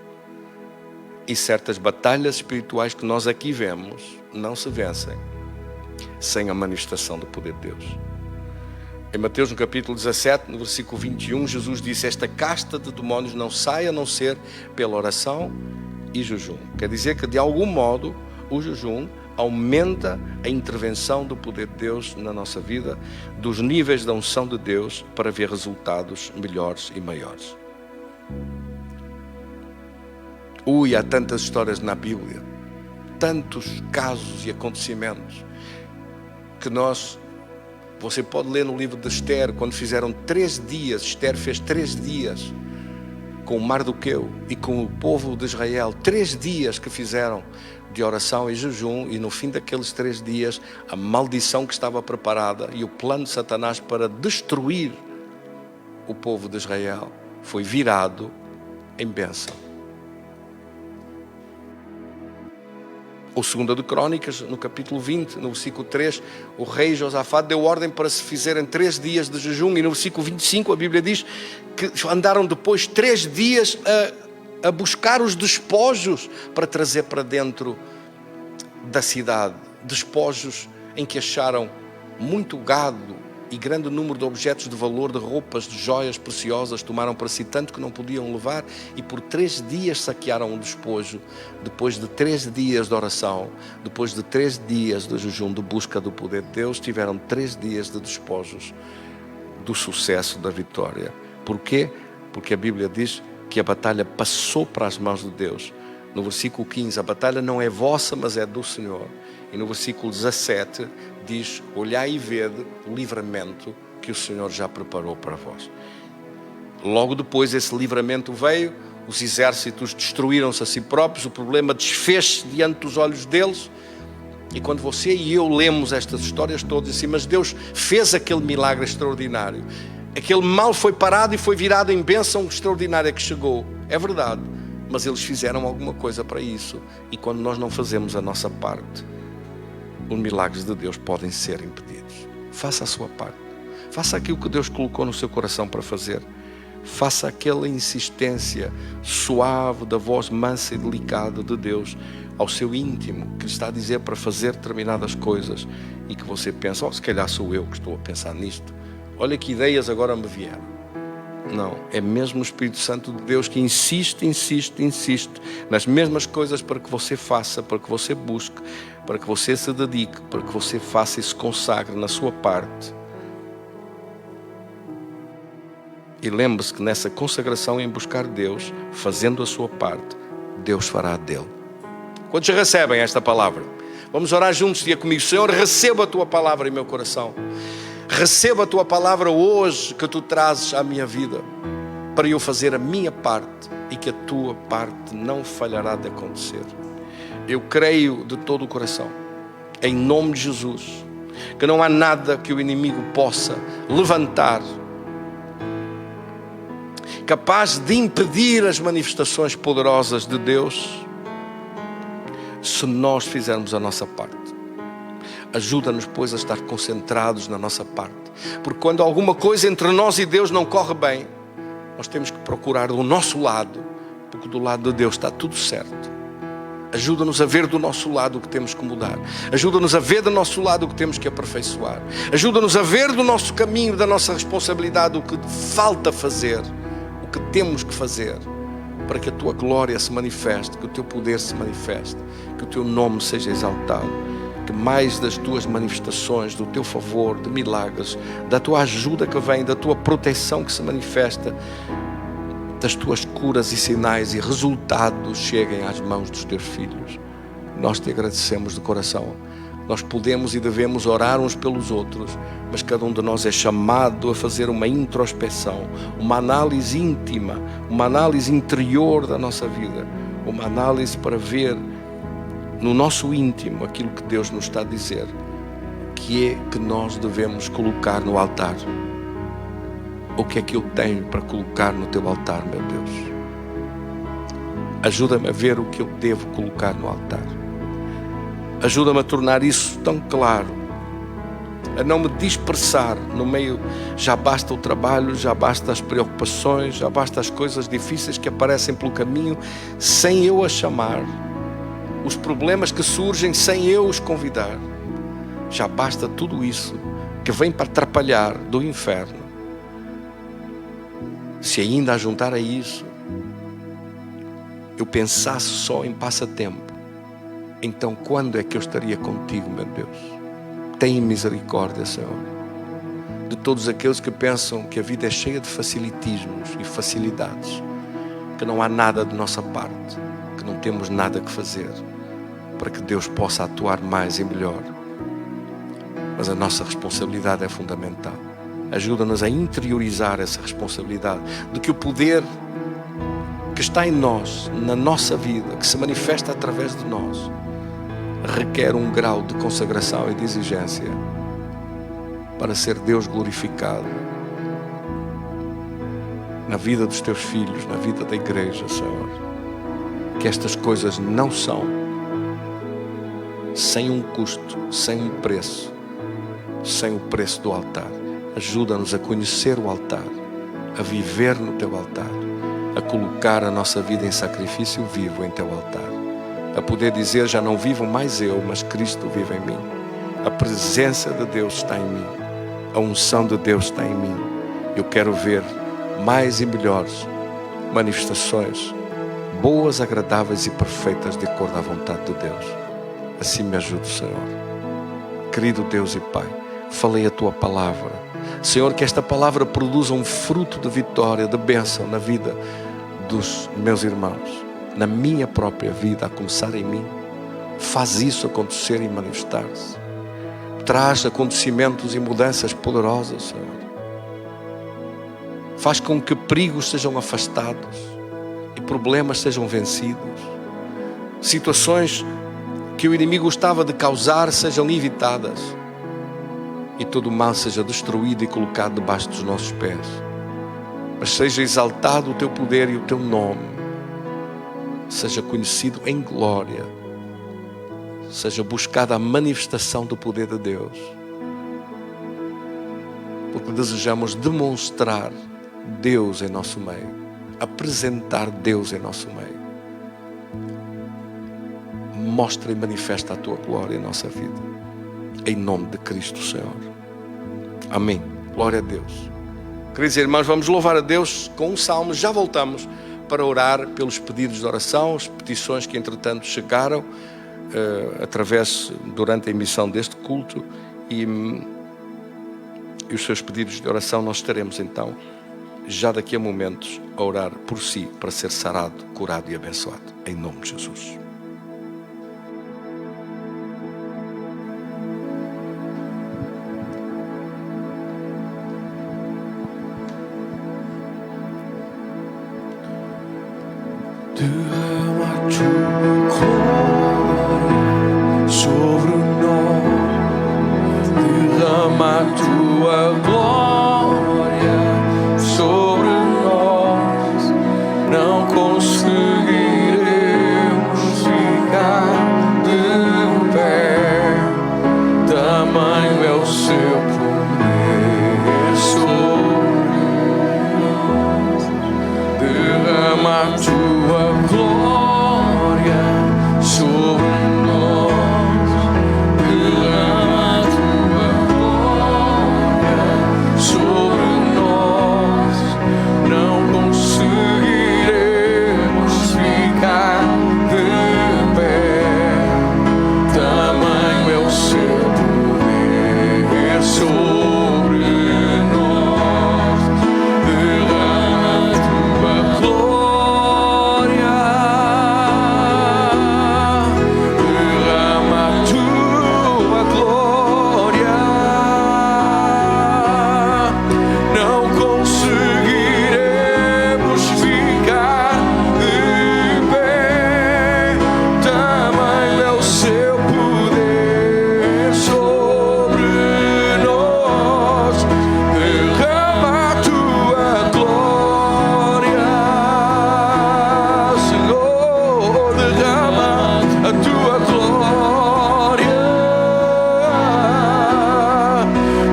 E certas batalhas espirituais que nós aqui vemos não se vencem sem a manifestação do poder de Deus. Em Mateus, no capítulo 17, no versículo 21, Jesus disse: esta casta de demónios não sai a não ser pela oração e jejum. Quer dizer que de algum modo o jejum aumenta a intervenção do poder de Deus na nossa vida, dos níveis da unção de Deus, para ver resultados melhores e maiores. Há tantas histórias na Bíblia, tantos casos e acontecimentos, que você pode ler no livro de Esther, quando fizeram 3 dias, Esther fez 3 dias com Mardoqueu e com o povo de Israel, 3 dias que fizeram de oração e jejum, e no fim daqueles 3 dias, a maldição que estava preparada e o plano de Satanás para destruir o povo de Israel foi virado em bênção. Ou 2 de Crônicas, no capítulo 20, no versículo 3, o rei Josafá deu ordem para se fizerem 3 dias de jejum, e no versículo 25 a Bíblia diz que andaram depois 3 dias a buscar os despojos para trazer para dentro da cidade. Despojos em que acharam muito gado e grande número de objetos de valor, de roupas, de joias preciosas, tomaram para si tanto que não podiam levar, e por 3 dias saquearam o despojo. Depois de 3 dias de oração, depois de 3 dias de jejum, de busca do poder de Deus, tiveram 3 dias de despojos do sucesso, da vitória. Porquê? Porque a Bíblia diz que a batalha passou para as mãos de Deus. No versículo 15, a batalha não é vossa, mas é do Senhor. E no versículo 17 diz: olhai e vede o livramento que o Senhor já preparou para vós. Logo depois esse livramento veio, os exércitos destruíram-se a si próprios, o problema desfez-se diante dos olhos deles. E quando você e eu lemos estas histórias todas assim, mas Deus fez aquele milagre extraordinário, aquele mal foi parado e foi virado em bênção extraordinária que chegou, é verdade, mas eles fizeram alguma coisa para isso. E quando nós não fazemos a nossa parte, os milagres de Deus podem ser impedidos. Faça a sua parte. Faça aquilo que Deus colocou no seu coração para fazer. Faça aquela insistência suave da voz mansa e delicada de Deus ao seu íntimo, que lhe está a dizer para fazer determinadas coisas e que você pensa: oh, se calhar sou eu que estou a pensar nisto. Olha que ideias agora me vieram. Não, é mesmo o Espírito Santo de Deus que insiste nas mesmas coisas para que você faça, para que você busque, para que você se dedique, para que você faça e se consagre na sua parte. E lembre-se que nessa consagração em buscar Deus, fazendo a sua parte, Deus fará dele. Quantos recebem esta palavra? Vamos orar juntos, diga comigo: Senhor, receba a tua palavra em meu coração. Receba a tua palavra hoje que tu trazes à minha vida, para eu fazer a minha parte e que a tua parte não falhará de acontecer. Eu creio de todo o coração, em nome de Jesus, que não há nada que o inimigo possa levantar capaz de impedir as manifestações poderosas de Deus, se nós fizermos a nossa parte. Ajuda-nos, pois, a estar concentrados na nossa parte. Porque quando alguma coisa entre nós e Deus não corre bem, nós temos que procurar do nosso lado, porque do lado de Deus está tudo certo. Ajuda-nos a ver do nosso lado o que temos que mudar. Ajuda-nos a ver do nosso lado o que temos que aperfeiçoar. Ajuda-nos a ver do nosso caminho, da nossa responsabilidade, o que falta fazer, o que temos que fazer, para que a tua glória se manifeste, que o teu poder se manifeste, que o teu nome seja exaltado. Que mais das tuas manifestações, do teu favor, de milagres, da tua ajuda que vem, da tua proteção que se manifesta, das tuas curas e sinais e resultados cheguem às mãos dos teus filhos. Nós te agradecemos de coração. Nós podemos e devemos orar uns pelos outros, mas cada um de nós é chamado a fazer uma introspeção, uma análise íntima, uma análise interior da nossa vida, uma análise para ver no nosso íntimo aquilo que Deus nos está a dizer, que é que nós devemos colocar no altar. O que é que eu tenho para colocar no teu altar, meu Deus? Ajuda-me a ver o que eu devo colocar no altar. Ajuda-me a tornar isso tão claro, a não me dispersar no meio. Já basta o trabalho, já basta as preocupações, já basta as coisas difíceis que aparecem pelo caminho sem eu as chamar, os problemas que surgem sem eu os convidar. Já basta tudo isso que vem para atrapalhar do inferno. Se ainda a juntar a isso eu pensasse só em passatempo, então quando é que eu estaria contigo, meu Deus? Tem misericórdia, Senhor, de todos aqueles que pensam que a vida é cheia de facilitismos e facilidades, que não há nada de nossa parte, que não temos nada que fazer para que Deus possa atuar mais e melhor. Mas a nossa responsabilidade é fundamental. Ajuda-nos a interiorizar essa responsabilidade de que o poder que está em nós, na nossa vida, que se manifesta através de nós, requer um grau de consagração e de exigência para ser Deus glorificado na vida dos teus filhos, na vida da igreja, Senhor. Que estas coisas não são sem um custo, sem um preço, sem o preço do altar. Ajuda-nos a conhecer o altar, a viver no teu altar, a colocar a nossa vida em sacrifício vivo em teu altar, a poder dizer: já não vivo mais eu, mas Cristo vive em mim. A presença de Deus está em mim. A unção de Deus está em mim. Eu quero ver mais e melhores manifestações, boas, agradáveis e perfeitas, de acordo à vontade de Deus. Assim me ajude, Senhor. Querido Deus e Pai, falei a Tua palavra. Senhor, que esta palavra produza um fruto de vitória, de bênção na vida dos meus irmãos, na minha própria vida, a começar em mim. Faz isso acontecer e manifestar-se. Traz acontecimentos e mudanças poderosas, Senhor. Faz com que perigos sejam afastados e problemas sejam vencidos. Situações que o inimigo gostava de causar sejam evitadas. E todo o mal seja destruído e colocado debaixo dos nossos pés. Mas seja exaltado o Teu poder e o Teu nome. Seja conhecido em glória. Seja buscada a manifestação do poder de Deus. Porque desejamos demonstrar Deus em nosso meio. Apresentar Deus em nosso meio. Mostra e manifesta a Tua glória em nossa vida. Em nome de Cristo, Senhor. Amém. Glória a Deus. Queridos irmãos, vamos louvar a Deus com um salmo. Já voltamos para orar pelos pedidos de oração, as petições que entretanto chegaram durante a emissão deste culto, e os seus pedidos de oração. Nós estaremos então, já daqui a momentos, a orar por si, para ser sarado, curado e abençoado. Em nome de Jesus. Derrama a Tua glória sobre nós. Derrama a Tua glória sobre nós. Não conseguiremos ficar de pé. Tamanho é o Seu poder sobre nós. Derrama a Tua glória sobre nós. Derrama a Tua glória sobre nós. Não conseguiremos ficar de pé. Tamanho é o Seu poder sobre nós. Derrama a Tua glória. Derrama a Tua glória. Não conseguiremos ficar de pé. Tamanho é o Seu poder sobre nós. Derrama a Tua glória, Senhor. Derrama a Tua glória.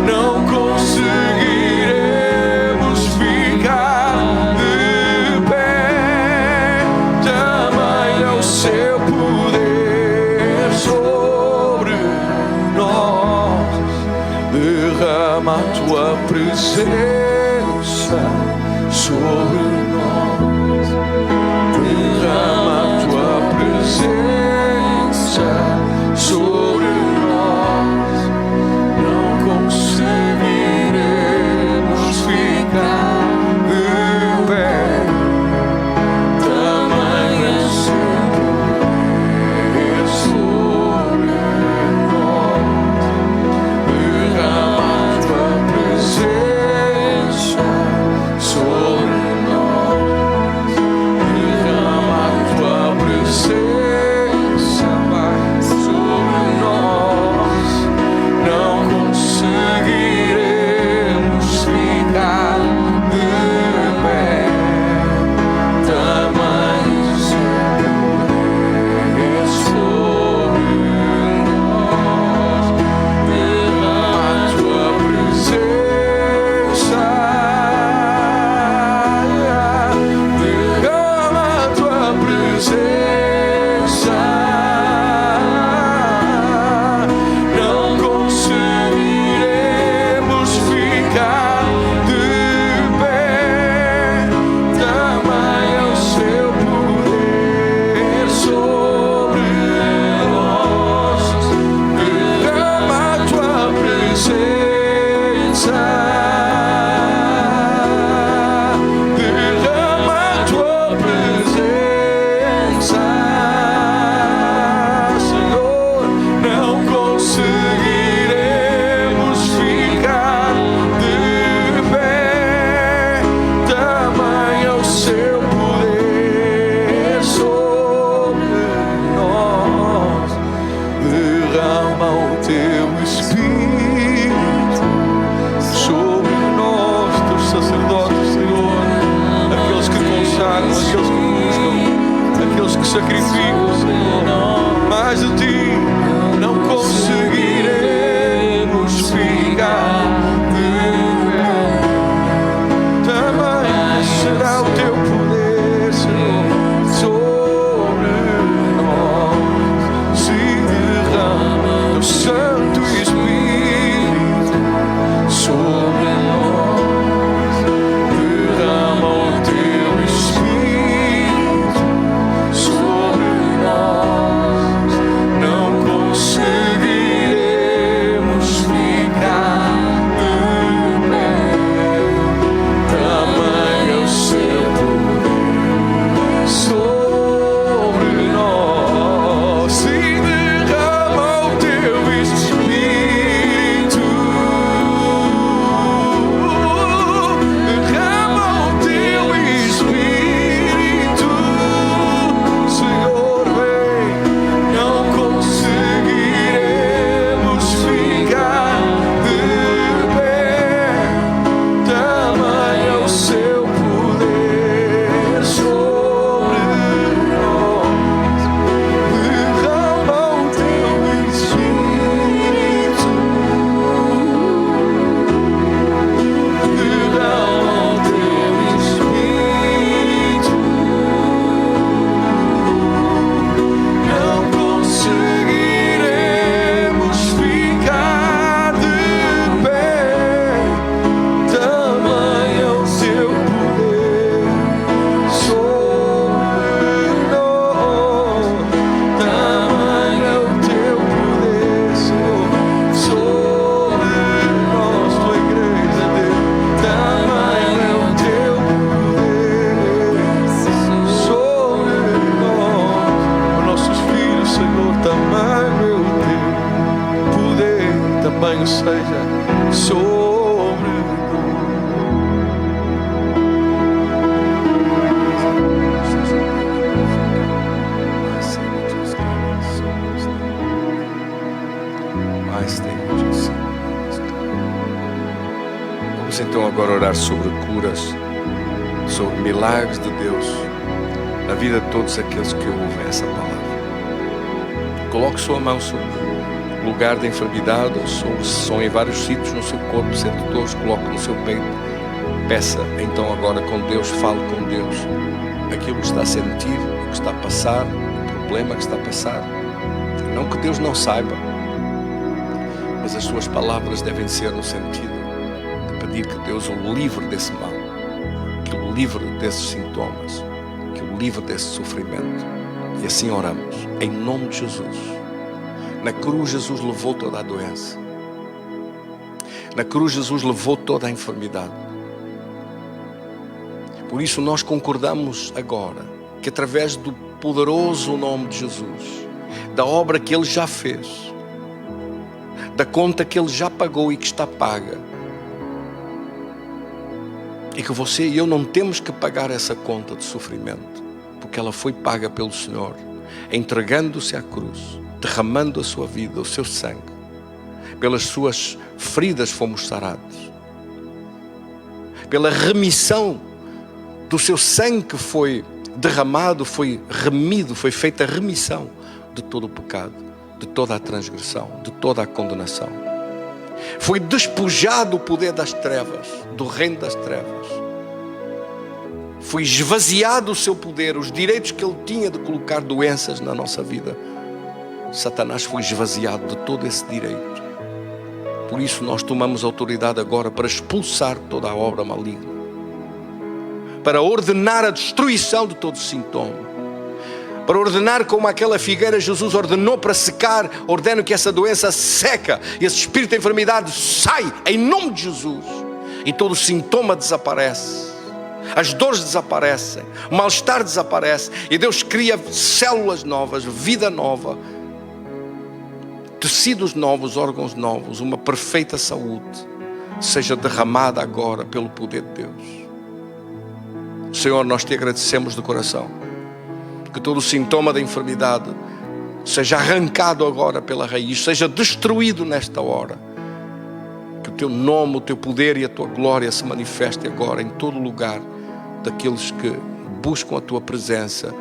Não conseguiremos ficar de pé. Tamanho é o Seu poder sobre nós. Derrama a Tua presença sobre nós. Derrama a Tua presença sobre nós. Não conseguiremos ficar de pé. Tamanho é o Seu poder sobre nós. Derrama a Tua presença sobre nós. Derrama a Tua presença, Pai, sobre buscaram, aqueles que buscam, aqueles que sacrificam, Senhor. Mais de ti não conseguiremos ficar de pé. Também será o teu poder, Senhor, sobre nós. Se derrama teu Santo Espírito sobre nós. Derrama o teu Espírito sobre nós. Não conseguiremos ficar de pé. Tamanho o seu poder sobre nós. Se derrama o teu Espírito, derrama o teu Espírito, Senhor, vem. Não conseguiremos ficar de pé. Tamanho é o seu poder sobre nós. Derrama o teu Espírito, derrama o teu Espírito. Não conseguiremos ficar de pé. Tamanho é o seu poder sobre nós. Tamanho é o teu poder, Senhor, sobre nós, tua igreja, Deus. Tamanho é o teu poder sobre nós, os nossos filhos, Senhor. Tamanho é o teu poder, tamanho seja sobre nós. Vamos então agora orar sobre curas, sobre milagres de Deus na vida de todos aqueles que ouvem essa palavra. Coloque sua mão sobre o lugar da enfermidade, ou se são em vários sítios no seu corpo, sente dores, coloque no seu peito. Peça então agora com Deus, fale com Deus aquilo que está a sentir, o que está a passar, o problema que está a passar. Não que Deus não saiba, mas as suas palavras devem ser no sentido de pedir que Deus o livre desse mal, que o livre desses sintomas, que o livre desse sofrimento. E assim oramos, em nome de Jesus. Na cruz Jesus levou toda a doença. Na cruz Jesus levou toda a enfermidade. Por isso nós concordamos agora que através do poderoso nome de Jesus, da obra que Ele já fez, da conta que Ele já pagou e que está paga, e que você e eu não temos que pagar essa conta de sofrimento, porque ela foi paga pelo Senhor, entregando-se à cruz, derramando a sua vida, o seu sangue. Pelas suas feridas fomos sarados. Pela remissão do seu sangue que foi derramado, foi remido, foi feita a remissão de todo o pecado, de toda a transgressão, de toda a condenação. Foi despojado o poder das trevas, do reino das trevas. Foi esvaziado o seu poder, os direitos que ele tinha de colocar doenças na nossa vida. Satanás foi esvaziado de todo esse direito. Por isso nós tomamos autoridade agora para expulsar toda a obra maligna, para ordenar a destruição de todo sintoma, para ordenar como aquela figueira Jesus ordenou para secar. Ordeno que essa doença seca, esse espírito de enfermidade sai em nome de Jesus, e todo sintoma desaparece, as dores desaparecem, o mal-estar desaparece, e Deus cria células novas, vida nova, tecidos novos, órgãos novos. Uma perfeita saúde seja derramada agora pelo poder de Deus. Senhor, nós te agradecemos de coração que todo sintoma da enfermidade seja arrancado agora pela raiz, seja destruído nesta hora. Que o teu nome, o teu poder e a tua glória se manifeste agora em todo lugar daqueles que buscam a tua presença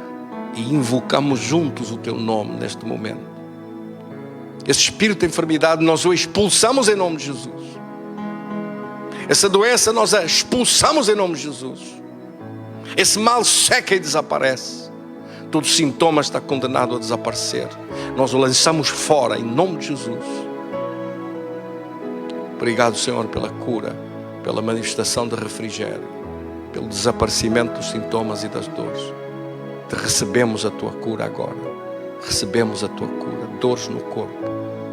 e invocamos juntos o teu nome neste momento. Esse espírito de enfermidade nós o expulsamos em nome de Jesus. Essa doença nós a expulsamos em nome de Jesus. Esse mal seca e desaparece. Todo sintoma está condenado a desaparecer. Nós o lançamos fora em nome de Jesus. Obrigado, Senhor, pela cura, pela manifestação de refrigério, pelo desaparecimento dos sintomas e das dores. Te recebemos a tua cura agora. Recebemos a tua cura. Dores no corpo,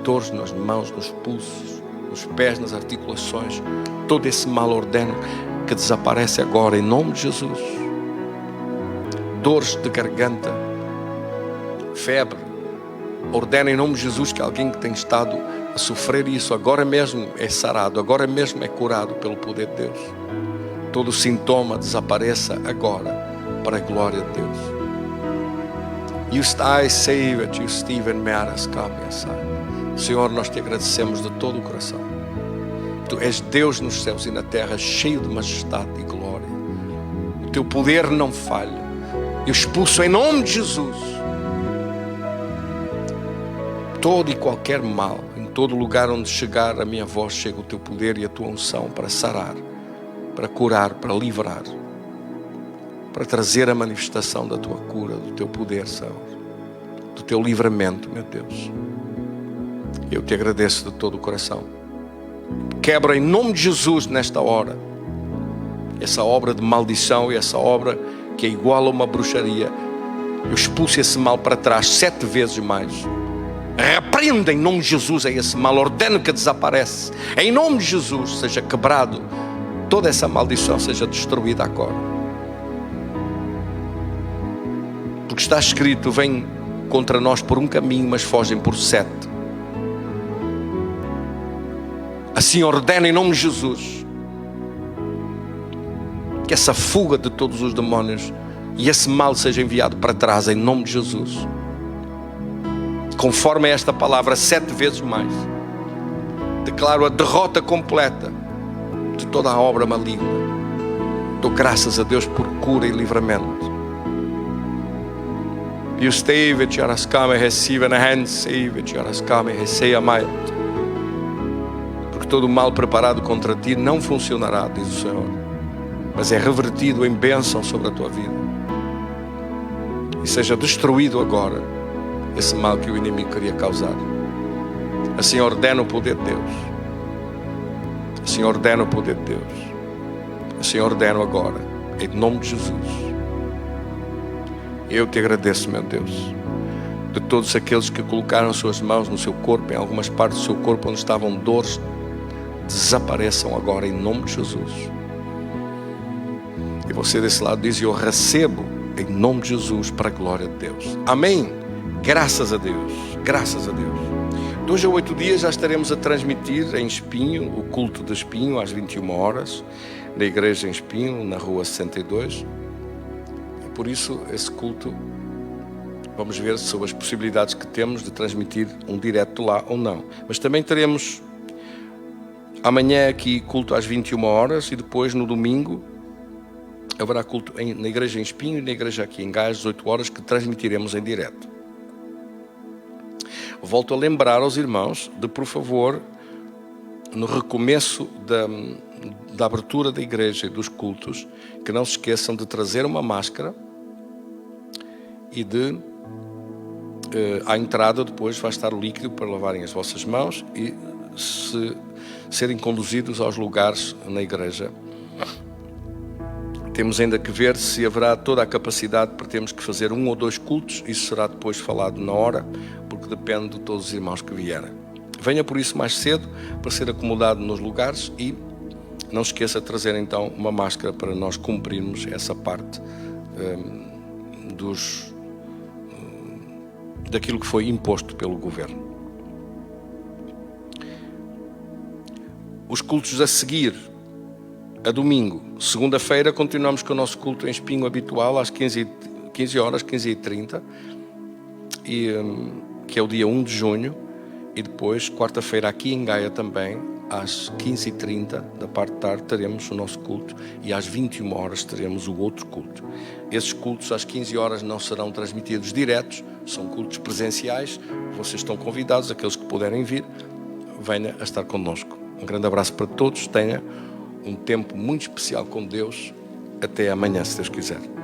dores nas mãos, nos pulsos, nos pés, nas articulações. Todo esse mal ordeno que desaparece agora em nome de Jesus. Dores de garganta, febre. Ordeno em nome de Jesus que alguém que tem estado a sofrer isso agora mesmo é sarado, agora mesmo é curado pelo poder de Deus. Todo sintoma desapareça agora para a glória de Deus. You I save it, you Stephen Mearas, come aside. Senhor, nós te agradecemos de todo o coração. Tu és Deus nos céus e na terra, cheio de majestade e glória. O teu poder não falha. Eu expulso em nome de Jesus todo e qualquer mal. Em todo lugar onde chegar a minha voz, chega o teu poder e a tua unção para sarar, para curar, para livrar, para trazer a manifestação da tua cura, do teu poder, Senhor, do teu livramento, meu Deus. Eu te agradeço de todo o coração. Quebra em nome de Jesus nesta hora essa obra de maldição e essa obra que é igual a uma bruxaria. Eu expulso esse mal para trás 7 vezes mais. Repreenda em nome de Jesus a esse mal, ordeno que desaparece. Em nome de Jesus seja quebrado, toda essa maldição seja destruída agora. Porque está escrito: vem contra nós por um caminho, mas fogem por 7. Assim ordeno em nome de Jesus que essa fuga de todos os demónios e esse mal seja enviado para trás em nome de Jesus. Conforme esta palavra 7 vezes mais. Declaro a derrota completa de toda a obra maligna. Dou graças a Deus por cura e livramento. You stay with Yaraskame, receive na hand, save with Yaraskame, receive amai. Porque todo o mal preparado contra ti não funcionará, diz o Senhor, mas é revertido em bênção sobre a tua vida. E seja destruído agora esse mal que o inimigo queria causar. Assim ordena o poder de Deus. Assim ordena o poder de Deus. Assim ordeno agora, em nome de Jesus. Eu te agradeço, meu Deus, de todos aqueles que colocaram suas mãos no seu corpo, em algumas partes do seu corpo onde estavam dores, desapareçam agora em nome de Jesus. E você desse lado diz: eu recebo em nome de Jesus para a glória de Deus. Amém. Graças a Deus. Graças a Deus. De hoje a 8 dias já estaremos a transmitir em Espinho, o culto de Espinho, às 21 horas, na igreja em Espinho, na rua 62. E por isso, esse culto, vamos ver sobre as possibilidades que temos de transmitir um direto lá ou não. Mas também teremos amanhã aqui culto às 21 horas e depois no domingo haverá culto na igreja em Espinho e na igreja aqui em Gaia às 18 horas que transmitiremos em direto. Volto a lembrar aos irmãos de, por favor, no recomeço da abertura da igreja e dos cultos, que não se esqueçam de trazer uma máscara e de, à entrada depois vai estar o líquido para lavarem as vossas mãos e serem conduzidos aos lugares na igreja. Temos ainda que ver se haverá toda a capacidade para termos que fazer 1 ou 2 cultos. Isso será depois falado na hora, porque depende de todos os irmãos que vierem. Venha por isso mais cedo para ser acomodado nos lugares e não se esqueça de trazer então uma máscara para nós cumprirmos essa parte daquilo que foi imposto pelo governo. Os cultos a seguir, a domingo, segunda-feira, continuamos com o nosso culto em Espinho habitual às 15 horas, 15h30, que é o dia 1 de junho, e depois, quarta-feira, aqui em Gaia também, às 15h30 da parte da tarde teremos o nosso culto e às 21 horas teremos o outro culto. Esses cultos às 15 horas não serão transmitidos diretos, são cultos presenciais. Vocês estão convidados, aqueles que puderem vir, venha a estar connosco. Um grande abraço para todos, tenha um tempo muito especial com Deus. Até amanhã, se Deus quiser.